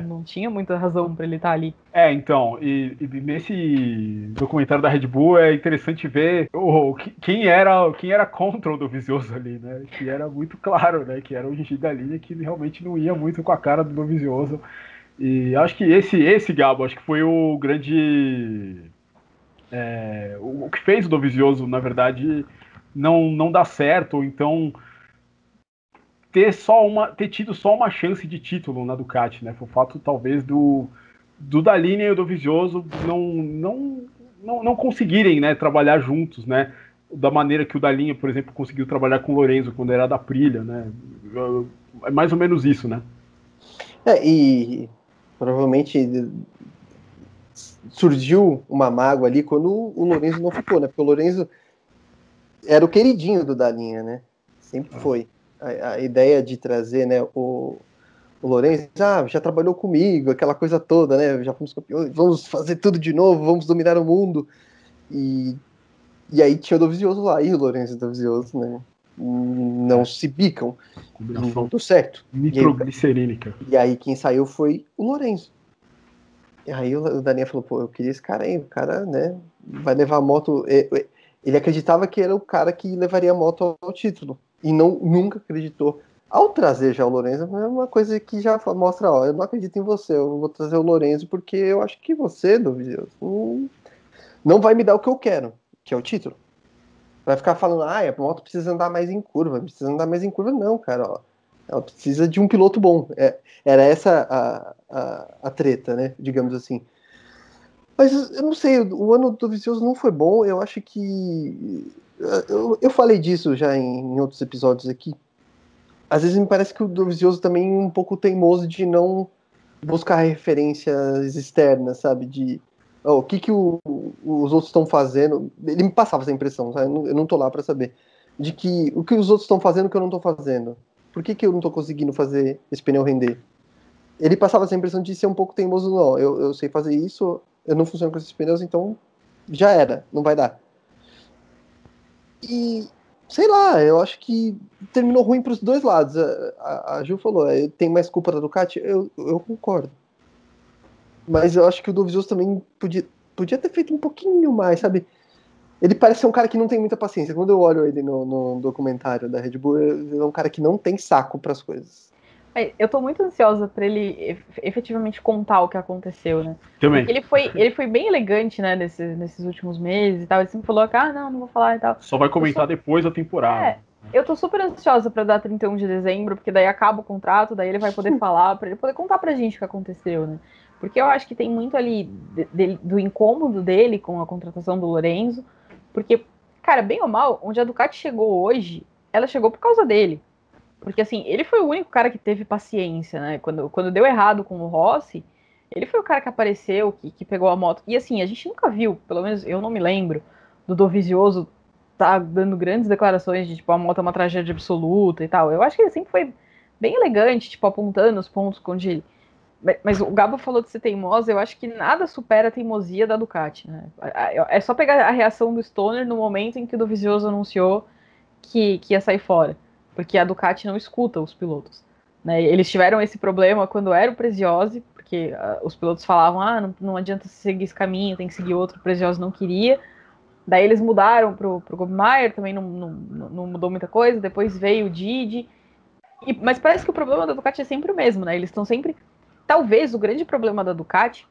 Não tinha muita razão para ele estar ali. Então, e nesse documentário da Red Bull é interessante ver quem era contra o Dovizioso ali, né? Que era muito claro, né? Que era o Gigi Dall'Igna, que realmente não ia muito com a cara do Dovizioso. E acho que esse Gabo, acho que foi o grande... o que fez o Dovizioso, na verdade, não dar certo, ou então ter tido só uma chance de título na Ducati, né? Foi o fato, talvez, do Dall'Igna e o Dovizioso não conseguirem, né, trabalhar juntos, né? Da maneira que o Dall'Igna, por exemplo, conseguiu trabalhar com o Lorenzo quando era da Aprilia, né? É mais ou menos isso, né? E provavelmente surgiu uma mágoa ali quando o Lorenzo não ficou, né? Porque o Lorenzo era o queridinho do Dall'Igna, né? Sempre foi. A ideia de trazer, né, o Lorenzo, já trabalhou comigo, aquela coisa toda, né? Já fomos campeões, vamos fazer tudo de novo, vamos dominar o mundo. E aí tinha o Dovizioso lá, e o Lorenzo e o Dovizioso, né? Não se bicam. Combinação não deu certo. nitroglicerínica. E aí quem saiu foi o Lorenzo. E aí o Daniel falou, pô, eu queria esse cara aí, o cara, né, vai levar a moto. Ele acreditava que era o cara que levaria a moto ao título. E nunca acreditou. Ao trazer já o Lorenzo, é uma coisa que já mostra, ó, eu não acredito em você, eu vou trazer o Lorenzo porque eu acho que você, Dovizioso, não vai me dar o que eu quero. que é o título. Vai ficar falando, a moto precisa andar mais em curva. Precisa andar mais em curva, não, cara. Ó. Ela precisa de um piloto bom. Era essa a treta, né? Digamos assim. Mas eu não sei, o ano do Dovizioso não foi bom. Eu acho que. Eu falei disso já em outros episódios aqui. Às vezes me parece que o Dovizioso também é um pouco teimoso de não buscar referências externas, sabe? De o que os outros estão fazendo. Ele me passava essa impressão, sabe? Eu não tô lá para saber. De que o que os outros estão fazendo que eu não tô fazendo. Por que eu não tô conseguindo fazer esse pneu render? Ele passava essa impressão de ser um pouco teimoso, não. Eu sei fazer isso, eu não funciono com esses pneus, então já era, não vai dar. E sei lá, eu acho que terminou ruim para os dois lados. A Ju falou, tem mais culpa da Ducati? Eu concordo. Mas eu acho que o Dovizioso também podia ter feito um pouquinho mais, sabe? Ele parece ser um cara que não tem muita paciência. Quando eu olho ele no documentário da Red Bull, ele é um cara que não tem saco para as coisas. Eu tô muito ansiosa pra ele efetivamente contar o que aconteceu, né? Também. Porque ele foi bem elegante, né, nesses últimos meses e tal. Ele sempre falou que, não vou falar e tal. Só vai comentar depois da temporada. Eu tô super ansiosa pra dar 31 de dezembro, porque daí acaba o contrato, daí ele vai poder falar, pra ele poder contar pra gente o que aconteceu, né? Porque eu acho que tem muito ali do incômodo dele com a contratação do Lorenzo, porque, cara, bem ou mal, onde a Ducati chegou hoje, ela chegou por causa dele. Porque, assim, ele foi o único cara que teve paciência, né? Quando deu errado com o Rossi, ele foi o cara que apareceu, que pegou a moto. E, assim, a gente nunca viu, pelo menos eu não me lembro, do Dovizioso tá dando grandes declarações de, tipo, a moto é uma tragédia absoluta e tal. Eu acho que ele sempre foi bem elegante, tipo, apontando os pontos onde ele... Mas o Gabo falou de ser teimosa, eu acho que nada supera a teimosia da Ducati, né? É só pegar a reação do Stoner no momento em que o Dovizioso anunciou que ia sair fora, porque a Ducati não escuta os pilotos. Né? Eles tiveram esse problema quando era o Preziosi, porque os pilotos falavam, não adianta seguir esse caminho, tem que seguir outro, o Preziosi não queria. Daí eles mudaram pro Gobmaier, também não mudou muita coisa, depois veio o Didi. Mas parece que o problema da Ducati é sempre o mesmo, né? Eles estão sempre... Talvez o grande problema da Ducati,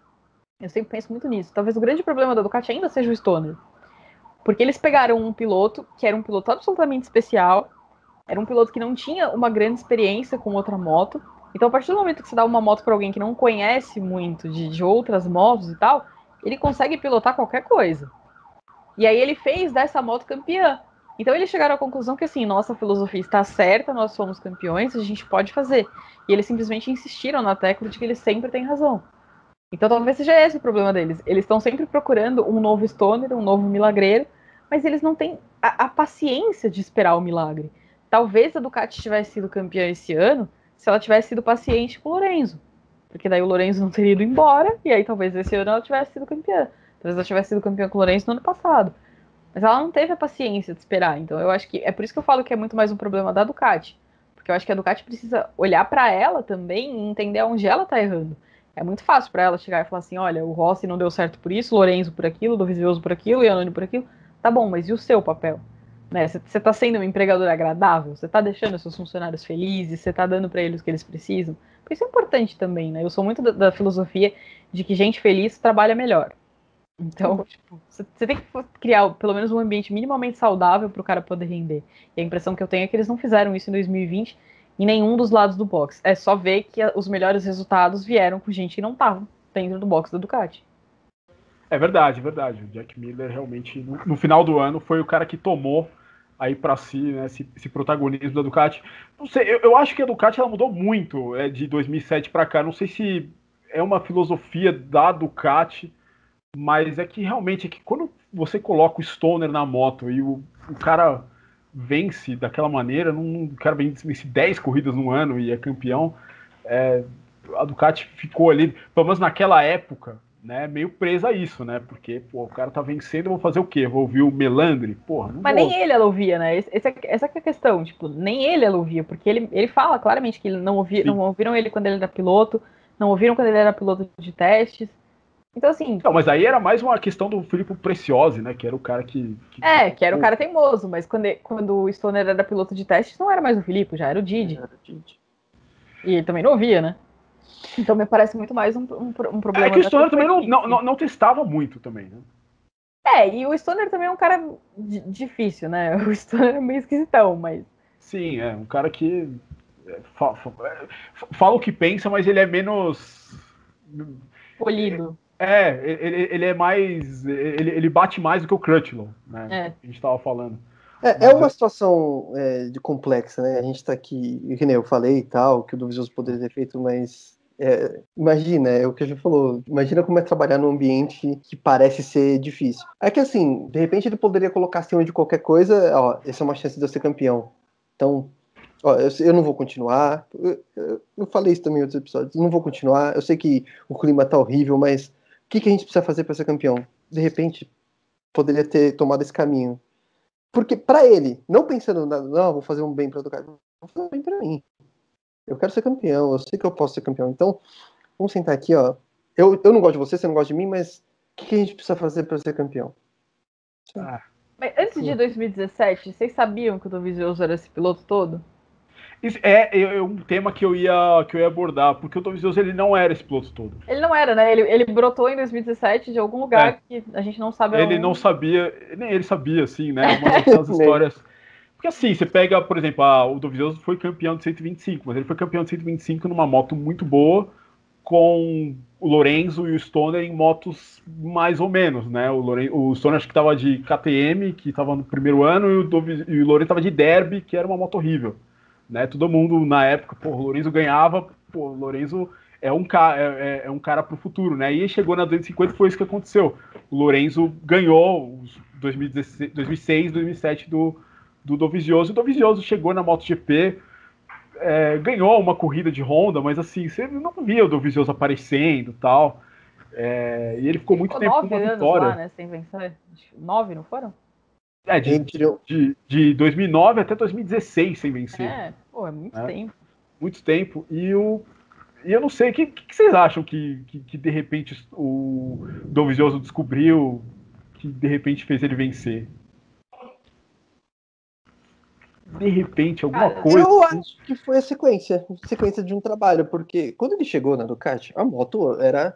eu sempre penso muito nisso, talvez o grande problema da Ducati ainda seja o Stoner. Porque eles pegaram um piloto, que era um piloto absolutamente especial, era um piloto que não tinha uma grande experiência com outra moto. Então, a partir do momento que você dá uma moto para alguém que não conhece muito de outras motos e tal, ele consegue pilotar qualquer coisa. E aí ele fez dessa moto campeã. Então eles chegaram à conclusão que, assim, nossa filosofia está certa, nós somos campeões, a gente pode fazer. E eles simplesmente insistiram na tecla de que eles sempre têm razão. Então talvez seja esse o problema deles. Eles estão sempre procurando um novo Stoner, um novo milagreiro, mas eles não têm a paciência de esperar o milagre. Talvez a Ducati tivesse sido campeã esse ano se ela tivesse sido paciente com o Lorenzo. Porque daí o Lorenzo não teria ido embora, e aí talvez esse ano ela tivesse sido campeã. Talvez ela tivesse sido campeã com o Lorenzo no ano passado. Mas ela não teve a paciência de esperar. Então eu acho que é por isso que eu falo que é muito mais um problema da Ducati. Porque eu acho que a Ducati precisa olhar para ela também e entender onde ela tá errando. É muito fácil para ela chegar e falar assim, olha, o Rossi não deu certo por isso, o Lorenzo por aquilo, o Dovizioso por aquilo, o Iannone por aquilo. Tá bom, mas e o seu papel? Né? Você tá sendo um empregador agradável? Você tá deixando seus funcionários felizes? Você tá dando para eles o que eles precisam? Porque isso é importante também, né? Eu sou muito da filosofia de que gente feliz trabalha melhor. Então, tipo, você tem que criar pelo menos um ambiente minimamente saudável para o cara poder render. E a impressão que eu tenho é que eles não fizeram isso em 2020 em nenhum dos lados do box. É só ver que os melhores resultados vieram com gente que não estava dentro do box da Ducati. É verdade, é verdade. O Jack Miller realmente, no final do ano, foi o cara que tomou aí para si, né, esse protagonismo da Ducati. Não sei, eu acho que a Ducati ela mudou muito de 2007 para cá. Não sei se é uma filosofia da Ducati, mas é que realmente é que quando você coloca o Stoner na moto e o cara vence daquela maneira, o cara vence 10 corridas no ano e é campeão, a Ducati ficou ali, pelo menos naquela época, né, meio presa a isso, né? Porque, pô, o cara tá vencendo, eu vou fazer o quê? Vou ouvir o Melandri? Porra, não Mas vou. nem ele ela ouvia, né? Essa que é a questão, tipo, nem ele ela ouvia, porque ele fala claramente que ele não ouviram ele quando ele era piloto, não ouviram quando ele era piloto de testes. Então, assim. Não, mas aí era mais uma questão do Filippo Preziosi, né? Que era o cara Que era o cara teimoso, mas quando o Stoner era piloto de testes, não era mais o Filippo, já era o Didi. E ele também não ouvia, né? Então me parece muito mais um problema. É que o Stoner também não testava muito também, né? E o Stoner também é um cara difícil, né? O Stoner é meio esquisitão, mas... Sim, é um cara que fala o que pensa, mas ele é menos... Polido. Ele é mais... Ele bate mais do que o Crutchlow, né? A gente tava falando. É uma situação de complexa, né? A gente tá aqui, que nem eu falei e tal, que o Dovizioso poderia ter feito, mas imagina, é o que a gente falou, imagina como é trabalhar num ambiente que parece ser difícil. É que assim, de repente ele poderia colocar acima de qualquer coisa, ó, essa é uma chance de eu ser campeão. Então, ó, eu não vou continuar. Eu falei isso também em outros episódios, não vou continuar. Eu sei que o clima tá horrível, mas o que a gente precisa fazer para ser campeão? De repente, poderia ter tomado esse caminho. Porque pra ele, não pensando, não, vou fazer um bem pra outro cara, vou fazer um bem pra mim. Eu quero ser campeão, eu sei que eu posso ser campeão. Então, vamos sentar aqui, ó. Eu não gosto de você não gosta de mim, mas o que a gente precisa fazer pra ser campeão? Mas antes de 2017, vocês sabiam que o Dovizioso era esse piloto todo? Isso é um tema que eu ia abordar, porque o Dovizioso ele não era esse piloto todo. Ele não era, né? Ele brotou em 2017 de algum lugar que a gente não sabe Ele aonde. não sabia, nem ele sabia, assim, né? Uma daquelas histórias. Porque assim, você pega, por exemplo, o Dovizioso foi campeão de 125, mas ele foi campeão de 125 numa moto muito boa, com o Lorenzo e o Stoner em motos mais ou menos, né? O Stoner acho que estava de KTM, que estava no primeiro ano, e o Lorenzo estava de Derby, que era uma moto horrível. Né? Todo mundo na época, pô, o Lorenzo ganhava, pô, o Lorenzo é um cara pro futuro, né? E chegou na 250 foi isso que aconteceu. O Lorenzo ganhou os 2006, 2007 do Dovizioso. O Dovizioso chegou na MotoGP, ganhou uma corrida de Honda, mas assim, você não via o Dovizioso aparecendo e tal. E ele ficou muito tempo com uma 9 anos vitória. lá, né? Sem vencer. 9, não foram? De 2009 até 2016 sem vencer. Pô, é muito tempo. Muito tempo. E eu não sei, o que vocês acham que de repente o Dovizioso descobriu que de repente fez ele vencer? De repente, alguma coisa. Eu acho que foi a sequência de um trabalho, porque quando ele chegou na Ducati, a moto era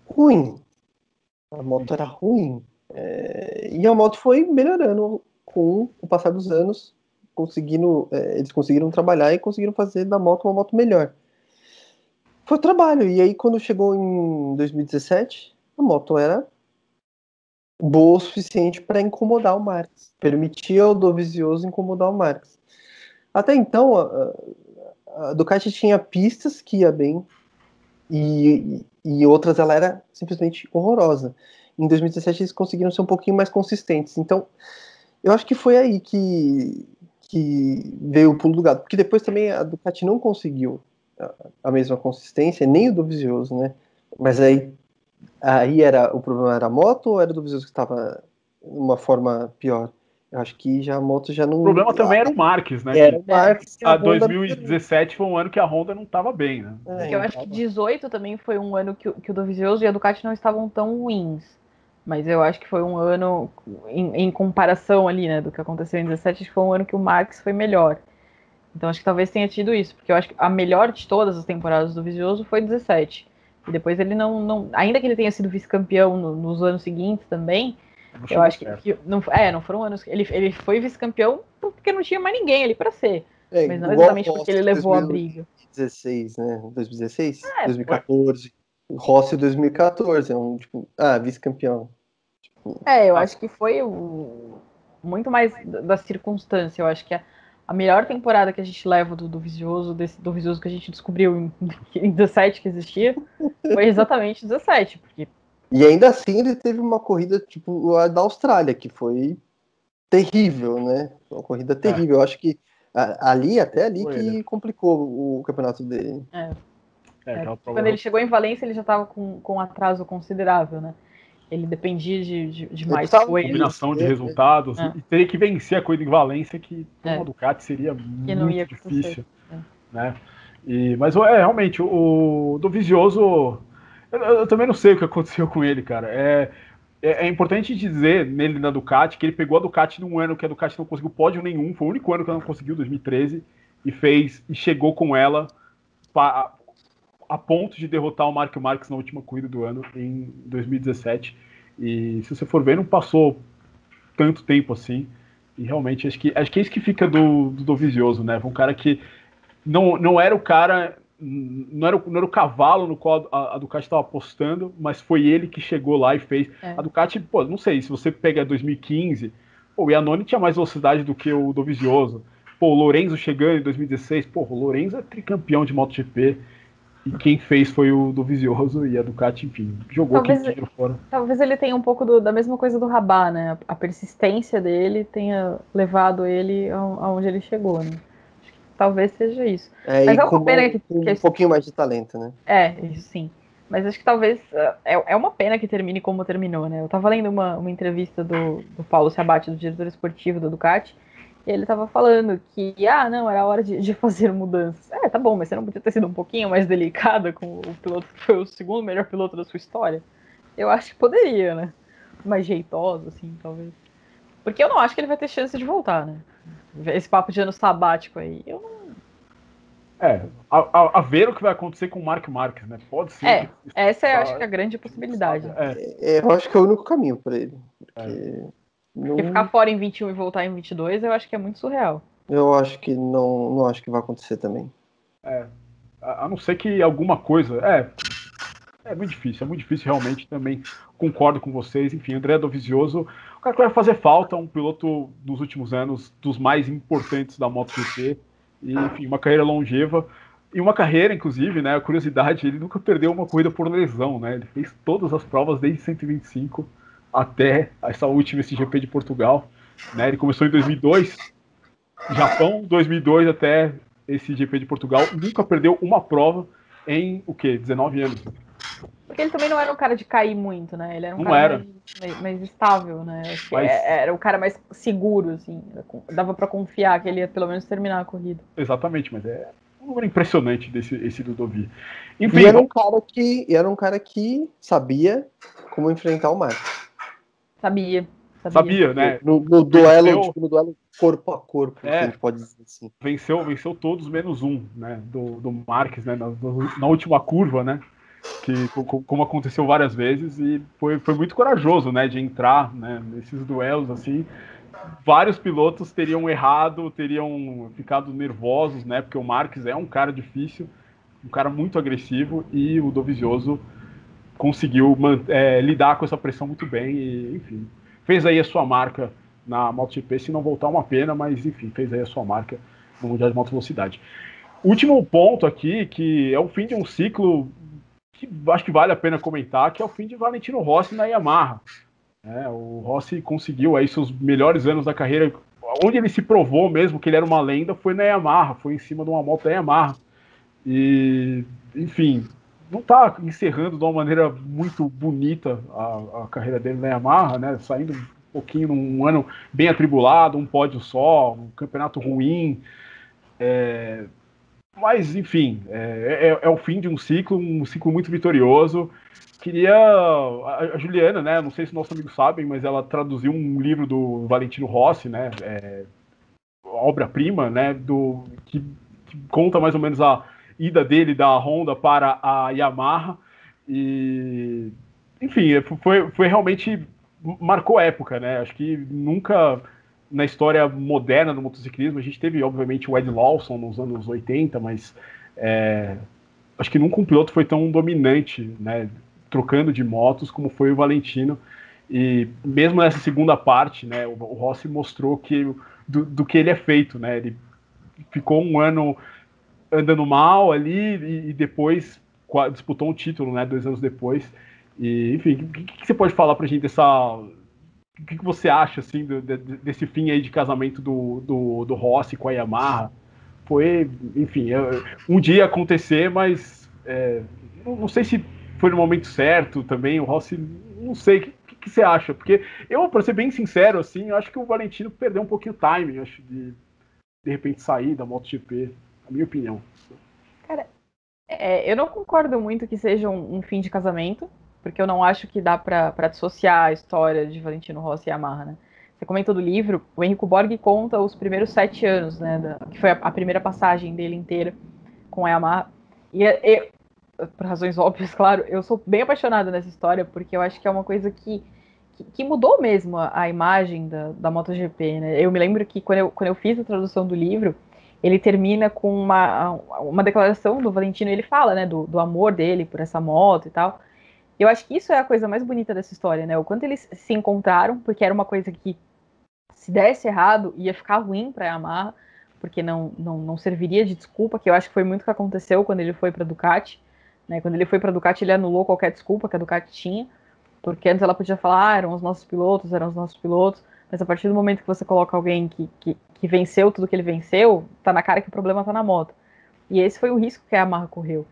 ruim. A moto era ruim. E a moto foi melhorando com o passar dos anos, eles conseguiram trabalhar e conseguiram fazer da moto uma moto melhor. Foi o trabalho. E aí, quando chegou em 2017, a moto era boa o suficiente para incomodar o Marques. Permitia ao Dovizioso incomodar o Marques. Até então, a Ducati tinha pistas que ia bem e outras ela era simplesmente horrorosa. Em 2017 eles conseguiram ser um pouquinho mais consistentes. Então, eu acho que foi aí que veio o pulo do gato. Porque depois também a Ducati não conseguiu a mesma consistência, nem o Dovizioso, né? Mas aí o problema era a moto ou era o Dovizioso que estava uma forma pior? Eu acho que já a moto já não... O problema também era o Marques, né? Era o Marques que a 2017 foi um ano que a Honda não estava bem, né? Eu acho que 18 também foi um ano que o Dovizioso e a Ducati não estavam tão ruins. Mas eu acho que foi um ano, em comparação ali, né, do que aconteceu em 17, acho que foi um ano que o Marques foi melhor. Então acho que talvez tenha tido isso, porque eu acho que a melhor de todas as temporadas do Dovizioso foi 17. E depois ele não ainda que ele tenha sido vice-campeão nos anos seguintes também, eu acho que não foram anos. Ele foi vice-campeão porque não tinha mais ninguém ali para ser. Mas não exatamente porque ele levou a briga. 2016, né? 2016? 2014. Rossi 2014, é um tipo, vice-campeão. Eu acho que foi muito mais da circunstância. Eu acho que a melhor temporada que a gente leva do Vicioso, do Vicioso que a gente descobriu em 17 que existia, foi exatamente 17. E ainda assim ele teve uma corrida tipo a da Austrália, que foi terrível, né? Uma corrida terrível. Eu acho que até ali que complicou o campeonato dele. Quando ele chegou em Valência, ele já estava com um atraso considerável, né? Ele dependia de mais coisas. Combinação de resultados. E teria que vencer a corrida em Valência, que uma Ducati seria muito difícil. Né? Mas realmente, o Dovizioso, eu também não sei o que aconteceu com ele, cara. É importante dizer nele na Ducati que ele pegou a Ducati num ano que a Ducati não conseguiu pódio nenhum, foi o único ano que ela não conseguiu, 2013, e chegou com ela a ponto de derrotar o Marco Marques na última corrida do ano, em 2017. E se você for ver, não passou tanto tempo assim. E realmente acho que é isso que fica do Dovizioso, né? Foi um cara que não era o cara, não era o cavalo no qual a Ducati estava apostando, mas foi ele que chegou lá e fez. A Ducati, pô, não sei, se você pega 2015, pô, o Iannone tinha mais velocidade do que o Dovizioso. Pô, o Lorenzo chegando em 2016, pô, o Lorenzo é tricampeão de MotoGP. E quem fez foi o Dovizioso e a Ducati, enfim, jogou aquele dinheiro fora. Talvez ele tenha um pouco da mesma coisa do Rabat, né? A persistência dele tenha levado ele aonde ele chegou, né? Talvez seja isso. Mas é uma pena que um pouquinho mais de talento, né? Isso sim. Mas acho que talvez é uma pena que termine como terminou, né? Eu tava lendo uma entrevista do Paulo Ciabatti, do diretor esportivo da Ducati, e ele tava falando que, não, era hora de fazer mudanças. Tá bom, mas você não podia ter sido um pouquinho mais delicada com o piloto que foi o segundo melhor piloto da sua história? Eu acho que poderia, né? Mais jeitosa, assim, talvez. Porque eu não acho que ele vai ter chance de voltar, né? Esse papo de ano sabático aí, eu não... A ver o que vai acontecer com o Marc Marquez, né? Pode ser. Essa é, acho que, a grande possibilidade. Eu acho que é o único caminho para ele. Porque ficar fora em 21 e voltar em 22, eu acho que é muito surreal. Eu acho que não acho que vai acontecer também. A não ser que alguma coisa... É muito difícil realmente, também concordo com vocês. Enfim, André Dovizioso, o cara que vai fazer falta, um piloto dos últimos anos, dos mais importantes da MotoGP, e enfim, uma carreira longeva, e uma carreira, inclusive, né, a curiosidade, ele nunca perdeu uma corrida por lesão, né, ele fez todas as provas desde 125 até essa última, esse GP de Portugal, né, ele começou em 2002, Japão, 2002 até esse GP de Portugal, nunca perdeu uma prova em, 19 anos. Porque ele também não era um cara de cair muito, né? Ele era um cara mais estável, né? Acho que era o cara mais seguro, assim. Dava pra confiar que ele ia pelo menos terminar a corrida. Exatamente, mas é um número impressionante esse do Dovi. Enfim, e era um cara que sabia como enfrentar o Marcos. Sabia, né? No duelo corpo a corpo, que a gente pode dizer assim. Venceu todos menos um, né? Do Marques, né? Na última curva, né? Que como aconteceu várias vezes, e foi muito corajoso, né, de entrar, né, nesses duelos assim. Vários pilotos teriam errado, teriam ficado nervosos, né, porque o Marques é um cara difícil, um cara muito agressivo, e o Dovizioso conseguiu lidar com essa pressão muito bem e, enfim, fez aí a sua marca na MotoGP, se não voltar uma pena, mas enfim, fez aí a sua marca no Mundial de Moto Velocidade. Último ponto aqui, que é o fim de um ciclo que acho que vale a pena comentar, que é o fim de Valentino Rossi na Yamaha. O Rossi conseguiu aí seus melhores anos da carreira, onde ele se provou mesmo que ele era uma lenda, foi na Yamaha, foi em cima de uma moto da Yamaha. E, enfim, não está encerrando de uma maneira muito bonita a carreira dele na Yamaha, né? Saindo um pouquinho num ano bem atribulado, um pódio só, um campeonato ruim. Mas, enfim, é o fim de um ciclo muito vitorioso. Queria. A Juliana, né? Não sei se nossos amigos sabem, mas ela traduziu um livro do Valentino Rossi, né? Obra-prima, né? Que conta mais ou menos a ida dele da Honda para a Yamaha. E, enfim, foi realmente. Marcou época, né? Acho que nunca na história moderna do motociclismo, a gente teve, obviamente, o Ed Lawson nos anos 80, mas acho que nunca um piloto foi tão dominante, né, trocando de motos como foi o Valentino. E mesmo nessa segunda parte, né, o Rossi mostrou do que ele é feito, né? Ele ficou um ano andando mal ali e depois disputou um título, né, 2 anos depois. E, enfim, o que você pode falar pra gente o que você acha, assim, desse fim aí de casamento do Rossi com a Yamaha? Foi, enfim, um dia acontecer, mas não sei se foi no momento certo também. O Rossi, não sei, o que você acha? Porque eu, para ser bem sincero, assim, eu acho que o Valentino perdeu um pouquinho o timing, acho, de repente sair da MotoGP, na minha opinião. Cara, eu não concordo muito que seja um fim de casamento, porque eu não acho que dá pra dissociar a história de Valentino Rossi e Yamaha, né? Você comentou do livro, o Enrico Borghi conta os primeiros 7 anos, né, que foi a primeira passagem dele inteira com a Yamaha. E por razões óbvias, claro, eu sou bem apaixonada nessa história, porque eu acho que é uma coisa que que mudou mesmo a imagem da MotoGP, né? Eu me lembro que quando eu fiz a tradução do livro, ele termina com uma declaração do Valentino, ele fala, né, do amor dele por essa moto e tal. Eu acho que isso é a coisa mais bonita dessa história, né? O quanto eles se encontraram, porque era uma coisa que, se desse errado, ia ficar ruim para a Yamaha, porque não serviria de desculpa, que eu acho que foi muito o que aconteceu quando ele foi para a Ducati, né? Quando ele foi para a Ducati, ele anulou qualquer desculpa que a Ducati tinha, porque antes ela podia falar, eram os nossos pilotos, mas a partir do momento que você coloca alguém que venceu tudo que ele venceu, tá na cara que o problema tá na moto. E esse foi o risco que a Yamaha correu.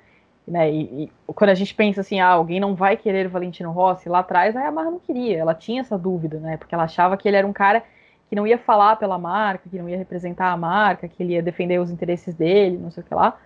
Né? E quando a gente pensa assim, alguém não vai querer o Valentino Rossi, lá atrás a Yamaha não queria, ela tinha essa dúvida, né? Porque ela achava que ele era um cara que não ia falar pela marca, que não ia representar a marca, que ele ia defender os interesses dele, não sei o que lá.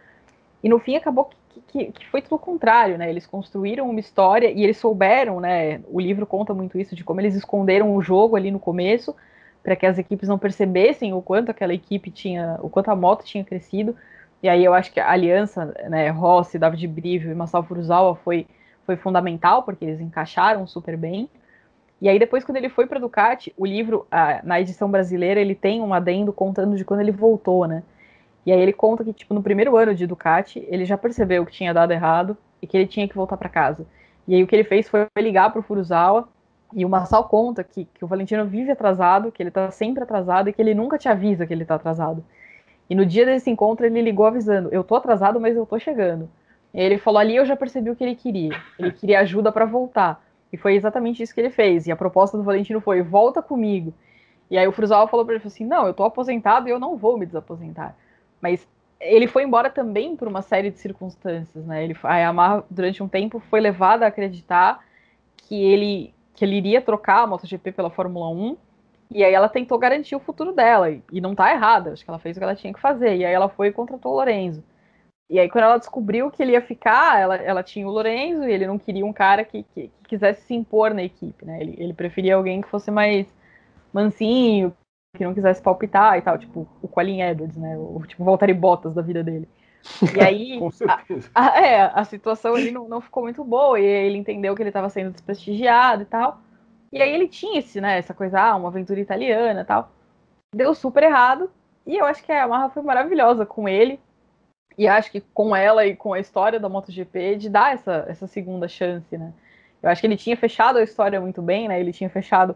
E no fim acabou que foi tudo o contrário, né? Eles construíram uma história e eles souberam, né? O livro conta muito isso, de como eles esconderam o jogo ali no começo, para que as equipes não percebessem o quanto aquela equipe tinha, o quanto a moto tinha crescido. E aí eu acho que a aliança, né, Rossi, David Brivio e Masao Furuzawa foi fundamental, porque eles encaixaram super bem. E aí depois, quando ele foi para Ducati, o livro, na edição brasileira, ele tem um adendo contando de quando ele voltou, né? E aí ele conta que, tipo, no primeiro ano de Ducati, ele já percebeu que tinha dado errado e que ele tinha que voltar para casa. E aí o que ele fez foi ligar para o Furuzawa, e o Masao conta que o Valentino vive atrasado, que ele tá sempre atrasado e que ele nunca te avisa que ele tá atrasado. E no dia desse encontro ele ligou avisando, eu tô atrasado, mas eu tô chegando. E ele falou, ali eu já percebi o que ele queria. Ele queria ajuda para voltar. E foi exatamente isso que ele fez. E a proposta do Valentino foi, volta comigo. E aí o Furuzawa falou para ele assim, não, eu tô aposentado e eu não vou me desaposentar. Mas ele foi embora também por uma série de circunstâncias, né? A Yamaha, durante um tempo, foi levada a acreditar que ele iria trocar a MotoGP pela Fórmula 1, e aí ela tentou garantir o futuro dela, e não tá errada, acho que ela fez o que ela tinha que fazer, e aí ela foi e contratou o Lorenzo. E aí quando ela descobriu que ele ia ficar, ela tinha o Lorenzo, e ele não queria um cara que quisesse se impor na equipe, né? Ele preferia alguém que fosse mais mansinho, que não quisesse palpitar e tal, tipo o Colin Edwards, né? O tipo Valtteri Bottas da vida dele. E aí Com certeza. a situação ali não ficou muito boa, e ele entendeu que ele estava sendo desprestigiado e tal. E aí ele tinha essa coisa, uma aventura italiana e tal. Deu super errado, e eu acho que a Yamaha foi maravilhosa com ele, e acho que com ela e com a história da MotoGP, de dar essa segunda chance, né? Eu acho que ele tinha fechado a história muito bem, né? Ele tinha fechado,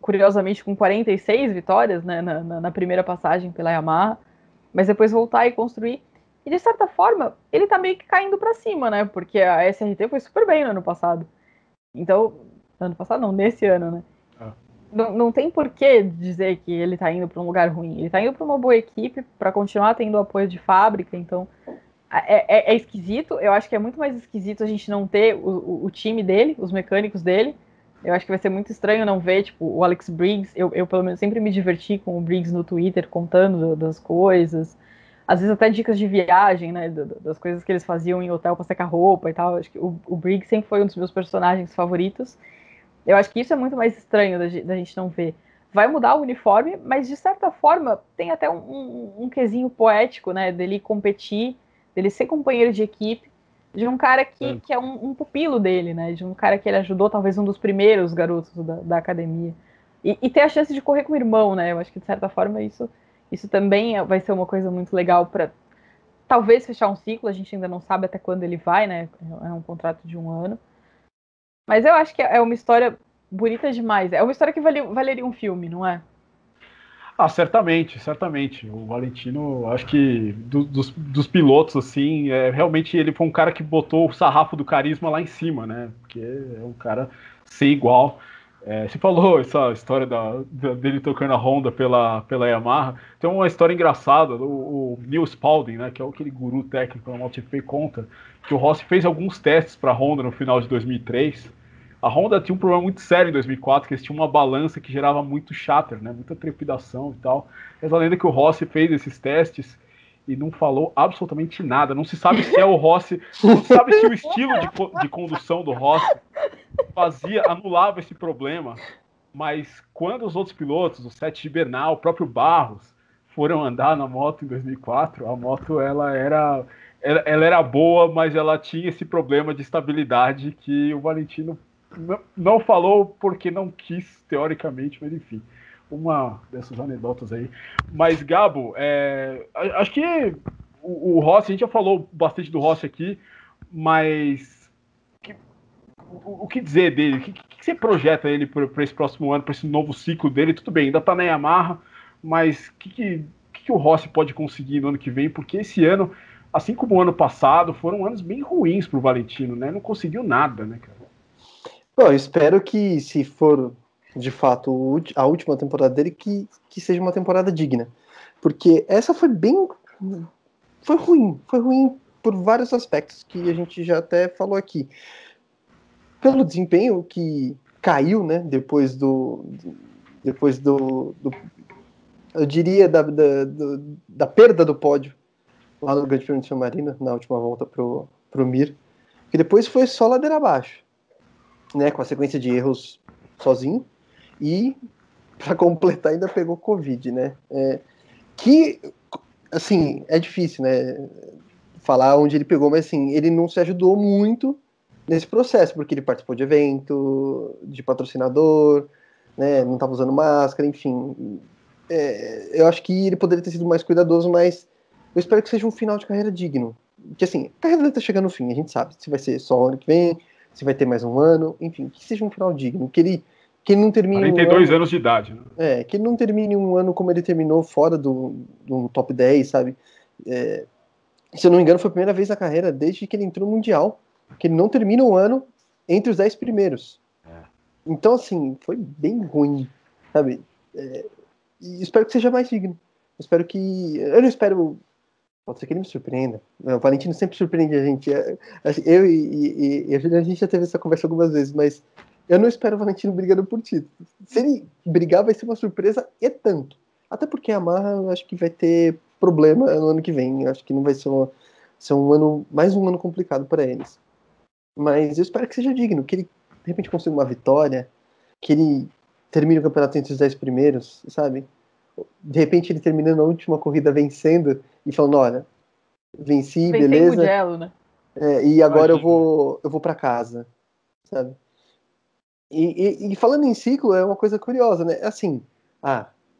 curiosamente, com 46 vitórias, né, na primeira passagem pela Yamaha, mas depois voltar e construir. E de certa forma, ele tá meio que caindo para cima, né? Porque a SRT foi super bem no ano passado. Então, ano passado não, nesse ano, né? Não tem por que dizer que ele tá indo para um lugar ruim. Ele tá indo para uma boa equipe, para continuar tendo apoio de fábrica, então é esquisito. Eu acho que é muito mais esquisito a gente não ter o time dele, os mecânicos dele. Eu acho que vai ser muito estranho não ver, tipo, o Alex Briggs. Eu pelo menos, sempre me diverti com o Briggs no Twitter, contando das coisas. Às vezes até dicas de viagem, né, das coisas que eles faziam em hotel para secar roupa e tal. Acho que o Briggs sempre foi um dos meus personagens favoritos. Eu acho que isso é muito mais estranho da gente não ver. Vai mudar o uniforme, mas de certa forma tem até um quesinho poético, né, dele competir, dele ser companheiro de equipe, de um cara que é um pupilo dele, né, de um cara que ele ajudou, talvez um dos primeiros garotos da academia. E ter a chance de correr com o irmão, né, eu acho que de certa forma isso também vai ser uma coisa muito legal para talvez fechar um ciclo, a gente ainda não sabe até quando ele vai, né, é um contrato de 1 ano. Mas eu acho que é uma história bonita demais. É uma história que valeria um filme, não é? Certamente, certamente. O Valentino, acho que dos pilotos, assim, realmente ele foi um cara que botou o sarrafo do carisma lá em cima, né? Porque é um cara sem igual. Você falou essa história dele tocando a Honda pela Yamaha. Tem uma história engraçada, o Neil Spalding, né, que é aquele guru técnico da MotoGP, conta que o Rossi fez alguns testes para a Honda no final de 2003. A Honda tinha um problema muito sério em 2004, que eles tinham uma balança que gerava muito chatter, né, muita trepidação e tal. Essa lenda que o Rossi fez esses testes e não falou absolutamente nada. Não se sabe se é o Rossi, não se sabe se o estilo de condução do Rossi anulava esse problema, mas quando os outros pilotos, o Sete Bernal, o próprio Barros, foram andar na moto em 2004, a moto ela era boa, mas ela tinha esse problema de estabilidade que o Valentino Não falou porque não quis, teoricamente, mas enfim. Uma dessas anedotas aí. Mas, Gabo, acho que o Rossi, a gente já falou bastante do Rossi aqui, mas o que dizer dele? O que você projeta ele para esse próximo ano, para esse novo ciclo dele? Tudo bem, ainda está na Yamaha, mas o que o Rossi pode conseguir no ano que vem? Porque esse ano, assim como o ano passado, foram anos bem ruins para o Valentino, né? Não conseguiu nada, né, cara? Bom, eu espero que, se for de fato a última temporada dele, que seja uma temporada digna. Porque essa foi bem. Foi ruim por vários aspectos que a gente já até falou aqui. Pelo desempenho que caiu, né, depois do eu diria, da perda do pódio lá no Grande Prêmio de San Marino, na última volta pro Mir, que depois foi só ladeira abaixo, né, com a sequência de erros sozinho, e para completar ainda pegou Covid, né, que, assim, é difícil, né, falar onde ele pegou, mas assim, ele não se ajudou muito nesse processo, porque ele participou de evento, de patrocinador, né, não estava usando máscara, enfim. Eu acho que ele poderia ter sido mais cuidadoso, mas eu espero que seja um final de carreira digno. Porque assim, a carreira dele tá chegando no fim, a gente sabe se vai ser só o ano que vem, se vai ter mais um ano, enfim, que seja um final digno, que ele não termine 42 anos de idade, né? que ele não termine um ano como ele terminou fora do top 10, sabe? Se eu não me engano, foi a primeira vez na carreira, desde que ele entrou no Mundial, que ele não termina o ano entre os 10 primeiros. Então, assim, foi bem ruim, sabe? E espero que seja mais digno. Espero que. Eu não espero. Pode ser que ele me surpreenda. O Valentino sempre surpreende a gente. Eu e a Juliana, a gente já teve essa conversa algumas vezes, mas eu não espero o Valentino brigando por título. Se ele brigar, vai ser uma surpresa e tanto. Até porque a Yamaha, eu acho que vai ter problema no ano que vem. Eu acho que não vai ser um ano, mais um ano complicado para eles. Mas eu espero que seja digno, que ele de repente consiga uma vitória, que ele termine o campeonato entre os 10 primeiros, sabe? De repente ele terminando a última corrida vencendo e falando, olha, venci, Pensei em beleza, Mugello, né? e agora eu vou para casa, sabe? E falando em ciclo, é uma coisa curiosa, né? Assim,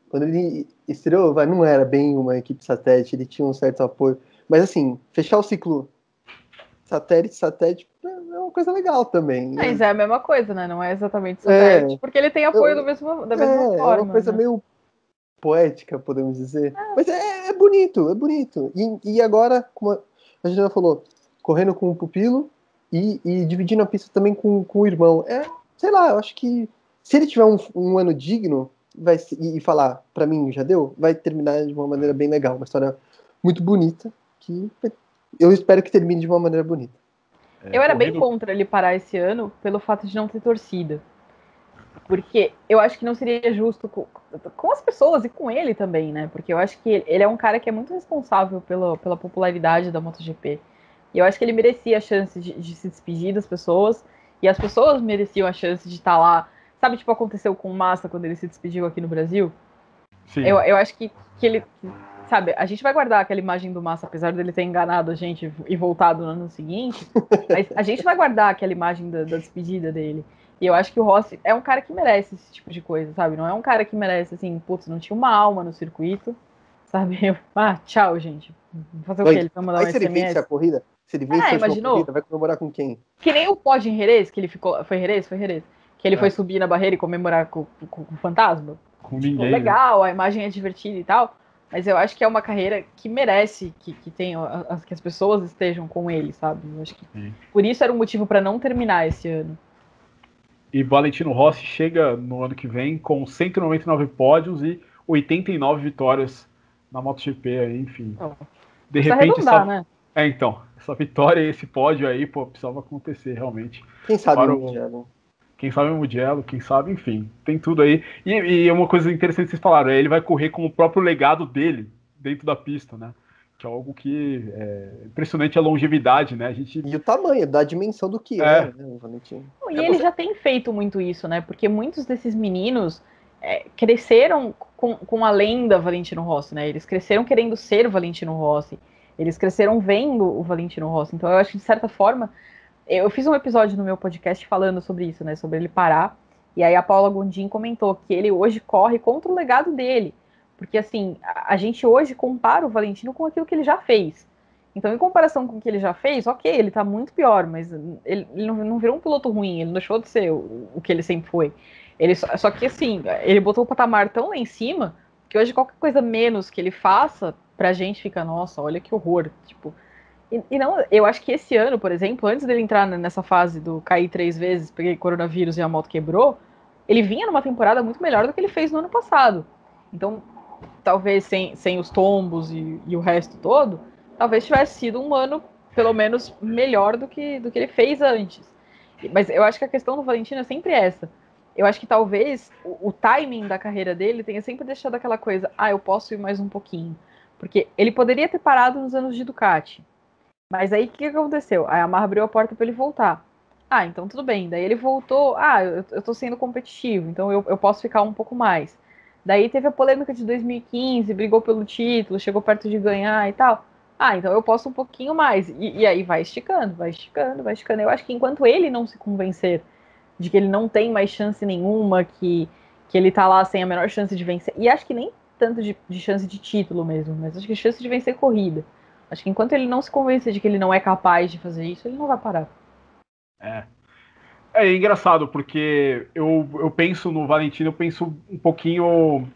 quando ele estreou, não era bem uma equipe satélite, ele tinha um certo apoio, mas assim, fechar o ciclo satélite é uma coisa legal também. Mas é a mesma coisa, né? Não é exatamente satélite, porque ele tem apoio da mesma É uma forma, coisa né? meio poética, podemos dizer. Mas é bonito, é bonito. E agora, como a Juliana falou, correndo com o pupilo e dividindo a pista também com o irmão. Sei lá, eu acho que se ele tiver um ano digno e falar, pra mim já deu, vai terminar de uma maneira bem legal. Uma história muito bonita, que eu espero que termine de uma maneira bonita. Eu era bem contra ele parar esse ano pelo fato de não ter torcida. Porque eu acho que não seria justo com as pessoas e com ele também, né? Porque eu acho que ele é um cara que é muito responsável pela popularidade da MotoGP. E eu acho que ele merecia a chance de se despedir das pessoas. E as pessoas mereciam a chance de estar lá. Sabe, tipo, aconteceu com o Massa quando ele se despediu aqui no Brasil? Sim. Eu acho que ele... Sabe, a gente vai guardar aquela imagem do Massa, apesar dele ter enganado a gente e voltado no ano seguinte. Mas a gente vai guardar aquela imagem da despedida dele. E eu acho que o Rossi é um cara que merece esse tipo de coisa, sabe? Não é um cara que merece, assim, putz, não tinha uma alma no circuito, sabe? Tchau, gente. Fazer o quê? Ele vai mandar um se ele vence a SMS? corrida, se ele vence a imaginou? corrida, vai comemorar com quem? Que nem o pódio em Jerez, que ele ficou... Foi Jerez? Que ele foi subir na barreira e comemorar com o fantasma. Com tipo, ninguém, legal, né? A imagem é divertida e tal, mas eu acho que é uma carreira que merece que as pessoas estejam com ele, sabe? Eu acho que por isso era um motivo para não terminar esse ano. E Valentino Rossi chega no ano que vem com 199 pódios e 89 vitórias na MotoGP, aí, enfim. Então, de repente, né? Então, essa vitória e esse pódio aí, precisava acontecer realmente. Quem sabe o Mugello? Quem sabe o Mugello, quem sabe, enfim, tem tudo aí. E uma coisa interessante que vocês falaram, ele vai correr com o próprio legado dele dentro da pista, né? Que é algo que é impressionante a longevidade, né? E o tamanho, da dimensão do que né, o Valentino. E ele já tem feito muito isso, né? Porque muitos desses meninos cresceram com a lenda Valentino Rossi, né? Eles cresceram querendo ser o Valentino Rossi. Eles cresceram vendo o Valentino Rossi. Então eu acho que, de certa forma, Eu fiz um episódio no meu podcast falando sobre isso, né? Sobre ele parar. E aí a Paula Gondim comentou que ele hoje corre contra o legado dele. Porque, assim, a gente hoje compara o Valentino com aquilo que ele já fez. Então, em comparação com o que ele já fez, ok, ele tá muito pior, mas ele não virou um piloto ruim, ele não deixou de ser o que ele sempre foi. Só que, assim, ele botou o patamar tão lá em cima que hoje qualquer coisa menos que ele faça, pra gente fica, nossa, olha que horror. Tipo, e não, eu acho que esse ano, por exemplo, antes dele entrar nessa fase do cair 3 vezes, peguei coronavírus e a moto quebrou, ele vinha numa temporada muito melhor do que ele fez no ano passado. Então, talvez sem os tombos e o resto todo, talvez tivesse sido um ano, pelo menos, melhor do que ele fez antes. Mas eu acho que a questão do Valentino é sempre essa. Eu acho que talvez o timing da carreira dele tenha sempre deixado aquela coisa, eu posso ir mais um pouquinho. Porque ele poderia ter parado nos anos de Ducati. Mas aí o que aconteceu? A Yamaha abriu a porta para ele voltar. Então tudo bem. Daí ele voltou. Eu tô sendo competitivo, então eu posso ficar um pouco mais. Daí teve a polêmica de 2015, brigou pelo título, chegou perto de ganhar e tal. Então eu posso um pouquinho mais. E aí vai esticando, vai esticando, vai esticando. Eu acho que enquanto ele não se convencer de que ele não tem mais chance nenhuma, que ele tá lá sem a menor chance de vencer. E acho que nem tanto de chance de título mesmo, mas acho que chance de vencer corrida. Acho que enquanto ele não se convencer de que ele não é capaz de fazer isso, ele não vai parar. É engraçado, porque eu penso no Valentino, eu penso um pouquinho.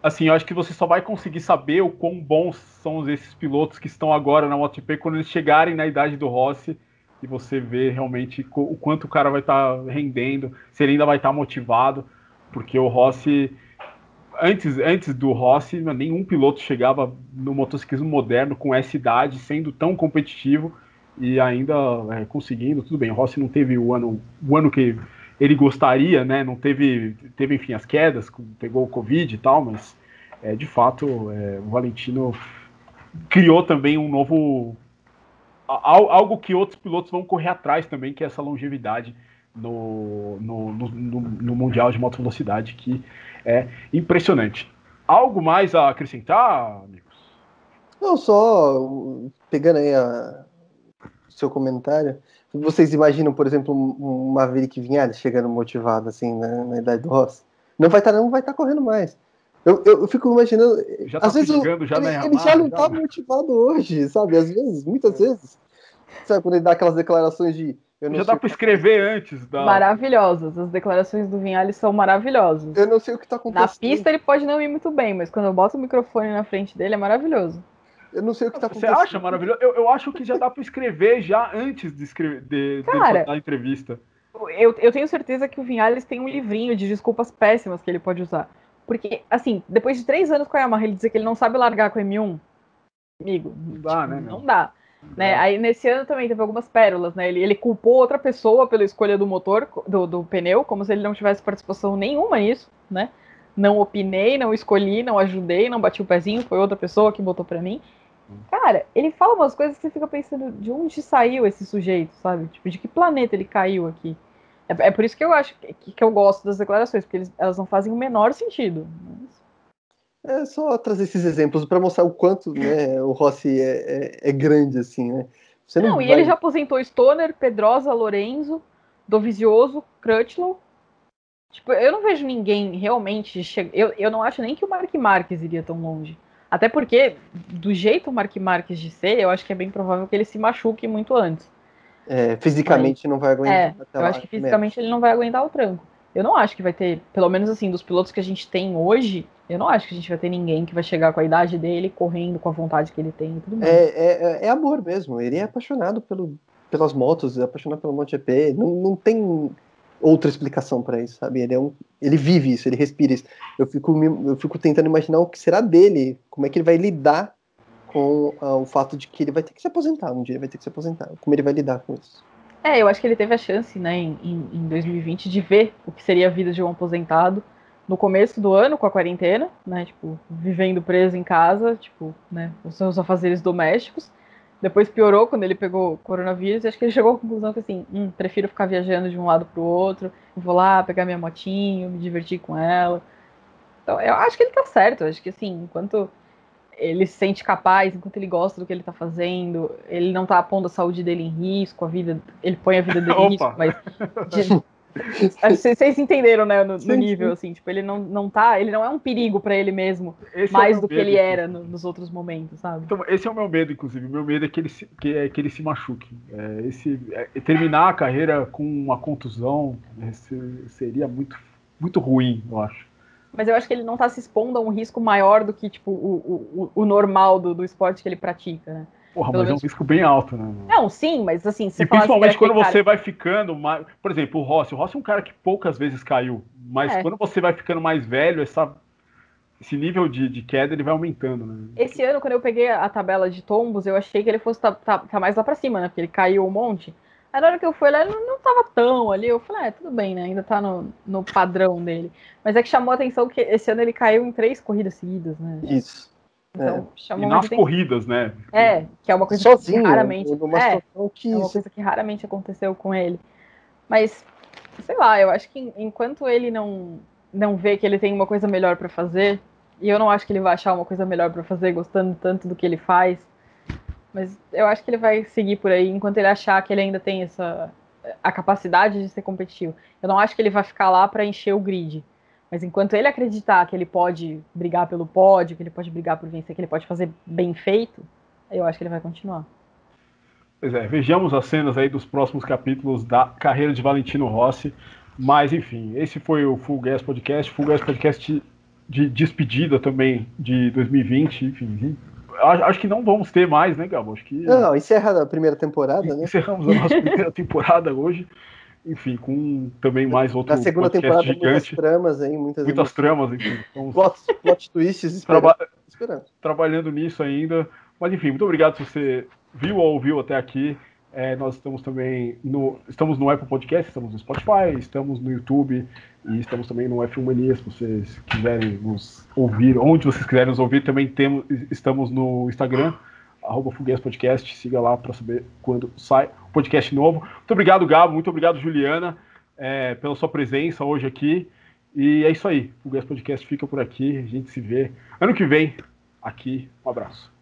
Assim, eu acho que você só vai conseguir saber o quão bons são esses pilotos que estão agora na MotoGP quando eles chegarem na idade do Rossi e você vê realmente o quanto o cara vai estar rendendo, se ele ainda vai estar motivado, porque o Rossi, antes do Rossi, nenhum piloto chegava no motociclismo moderno com essa idade, sendo tão competitivo e ainda conseguindo, tudo bem, o Rossi não teve o ano que ele gostaria, né? Não teve, enfim, as quedas, pegou o Covid e tal, mas de fato o Valentino criou também um novo algo que outros pilotos vão correr atrás também, que é essa longevidade no Mundial de Moto Velocidade, que é impressionante. Algo mais a acrescentar, amigos? Não, só pegando aí o seu comentário, vocês imaginam, por exemplo, um Maverick Vinhales chegando motivado assim na idade do Rossi? Não vai estar correndo mais. Eu fico imaginando, Já às tá vezes pingando já na ele já Yamaha, não tá motivado hoje, sabe? Às vezes, muitas vezes, sabe, quando ele dá aquelas declarações de eu não já dá sei o para que tá escrever acontecendo, antes da. Maravilhosas. As declarações do Vinhales são maravilhosas. eu não sei o que tá Na acontecendo, pista ele pode não ir muito bem, mas quando eu boto o microfone na frente dele é maravilhoso. eu não sei o que tá Você acha acontecendo. maravilhoso? Eu acho que já dá para escrever já antes de escrever, dele Cara, dar a entrevista. eu tenho certeza que o Vinhales tem um livrinho de desculpas péssimas que ele pode usar. Porque, assim, depois de 3 anos com a Yamaha, ele dizer que ele não sabe largar com a M1, amigo, Não dá, tipo, né, não meu? dá. Não Né? dá. Aí nesse ano também teve algumas pérolas, né? Ele culpou outra pessoa pela escolha do motor, do pneu, como se ele não tivesse participação nenhuma nisso, né? Não opinei, não escolhi, não ajudei, não bati o pezinho, foi outra pessoa que botou pra mim. Cara, ele fala umas coisas que você fica pensando de onde saiu esse sujeito, sabe? Tipo, de que planeta ele caiu aqui. É por isso que eu acho que eu gosto das declarações, porque elas não fazem o menor sentido. É só trazer esses exemplos para mostrar o quanto, né, o Rossi é grande, assim, né? Você Não, não e ele já vai. aposentou Stoner, Pedrosa, Lorenzo, Dovizioso, Crutchlow. Tipo, eu não vejo ninguém realmente. Eu não acho nem que o Mark Marques iria tão longe. Até porque, do jeito o Mark Marques de ser, eu acho que é bem provável que ele se machuque muito antes. Mas, Fisicamente não vai aguentar até eu lá, acho que também acho. fisicamente ele não vai aguentar o tranco. Eu não acho que vai ter, pelo menos assim, dos pilotos que a gente tem hoje, eu não acho que a gente vai ter ninguém que vai chegar com a idade dele, correndo com a vontade que ele tem e tudo mais. É amor mesmo. Ele é apaixonado pelas motos, é apaixonado pelo MotoGP. Não tem outra explicação para isso, sabe? Ele vive isso, ele respira isso. Eu fico tentando imaginar o que será dele, como é que ele vai lidar com o fato de que ele vai ter que se aposentar. Um dia ele vai ter que se aposentar. Como ele vai lidar com isso? Eu acho que ele teve a chance, né, em 2020, de ver o que seria a vida de um aposentado no começo do ano, com a quarentena, né, tipo, vivendo preso em casa, tipo, né, os seus afazeres domésticos. Depois piorou quando ele pegou coronavírus e acho que ele chegou à conclusão que, assim, prefiro ficar viajando de um lado pro outro, vou lá pegar minha motinho, me divertir com ela. Então, eu acho que ele tá certo, eu acho que, assim, enquanto ele se sente capaz, enquanto ele gosta do que ele tá fazendo, ele não tá pondo a saúde dele em risco, ele põe a vida dele em risco, mas vocês entenderam, né, no nível, assim, tipo, ele não é um perigo pra ele mesmo, mais do que ele era nos outros momentos, sabe? Então, esse é o meu medo, inclusive. O meu medo é que ele se machuque. Terminar a carreira com uma contusão seria muito, muito ruim, eu acho. Mas eu acho que ele não tá se expondo a um risco maior do que, tipo, o normal do esporte que ele pratica, né? Porra, mas é um risco bem alto, né? Não, sim, mas assim... E principalmente quando você vai ficando mais... Por exemplo, o Rossi é um cara que poucas vezes caiu, mas quando você vai ficando mais velho, esse nível de queda ele vai aumentando, né? Esse ano, quando eu peguei a tabela de tombos, eu achei que ele fosse tá mais lá pra cima, né? Porque ele caiu um monte. Aí na hora que eu fui lá, ele não tava tão ali. Eu falei, tudo bem, né? Ainda tá no padrão dele. Mas é que chamou a atenção que esse ano ele caiu em 3 corridas seguidas, né? Isso. Então, chamou e nas corridas, né? Que é uma coisa sozinho, que raramente... é uma coisa que raramente aconteceu com ele. Mas, sei lá, eu acho que enquanto ele não vê que ele tem uma coisa melhor pra fazer, e eu não acho que ele vai achar uma coisa melhor pra fazer gostando tanto do que ele faz, mas eu acho que ele vai seguir por aí enquanto ele achar que ele ainda tem a capacidade de ser competitivo. Eu não acho que ele vai ficar lá pra encher o grid. Mas enquanto ele acreditar que ele pode brigar pelo pódio, que ele pode brigar por vencer, que ele pode fazer bem feito, eu acho que ele vai continuar. Pois é, vejamos as cenas aí dos próximos capítulos da carreira de Valentino Rossi. Mas, enfim, esse foi o Full Gas Podcast de despedida também de 2020, enfim. Acho que não vamos ter mais, né, Gabo? Acho que... Não, encerra a primeira temporada, né? Encerramos a nossa primeira temporada hoje. Enfim, com também mais outro na segunda podcast temporada, gigante. muitas tramas aí, muitas tramas, enfim. Então, plot twists esperando. Trabalhando nisso ainda. Mas enfim, muito obrigado se você viu ou ouviu até aqui. Nós estamos também estamos no Apple Podcast, estamos no Spotify, estamos no YouTube e estamos também no F1 Mania, se vocês quiserem nos ouvir, onde vocês quiserem nos ouvir, também estamos no Instagram, @FuguesPodcast, siga lá para saber quando sai o podcast novo. Muito obrigado, Gabo, muito obrigado, Juliana, pela sua presença hoje aqui. E é isso aí, o Fugues Podcast fica por aqui, a gente se vê ano que vem aqui. Um abraço.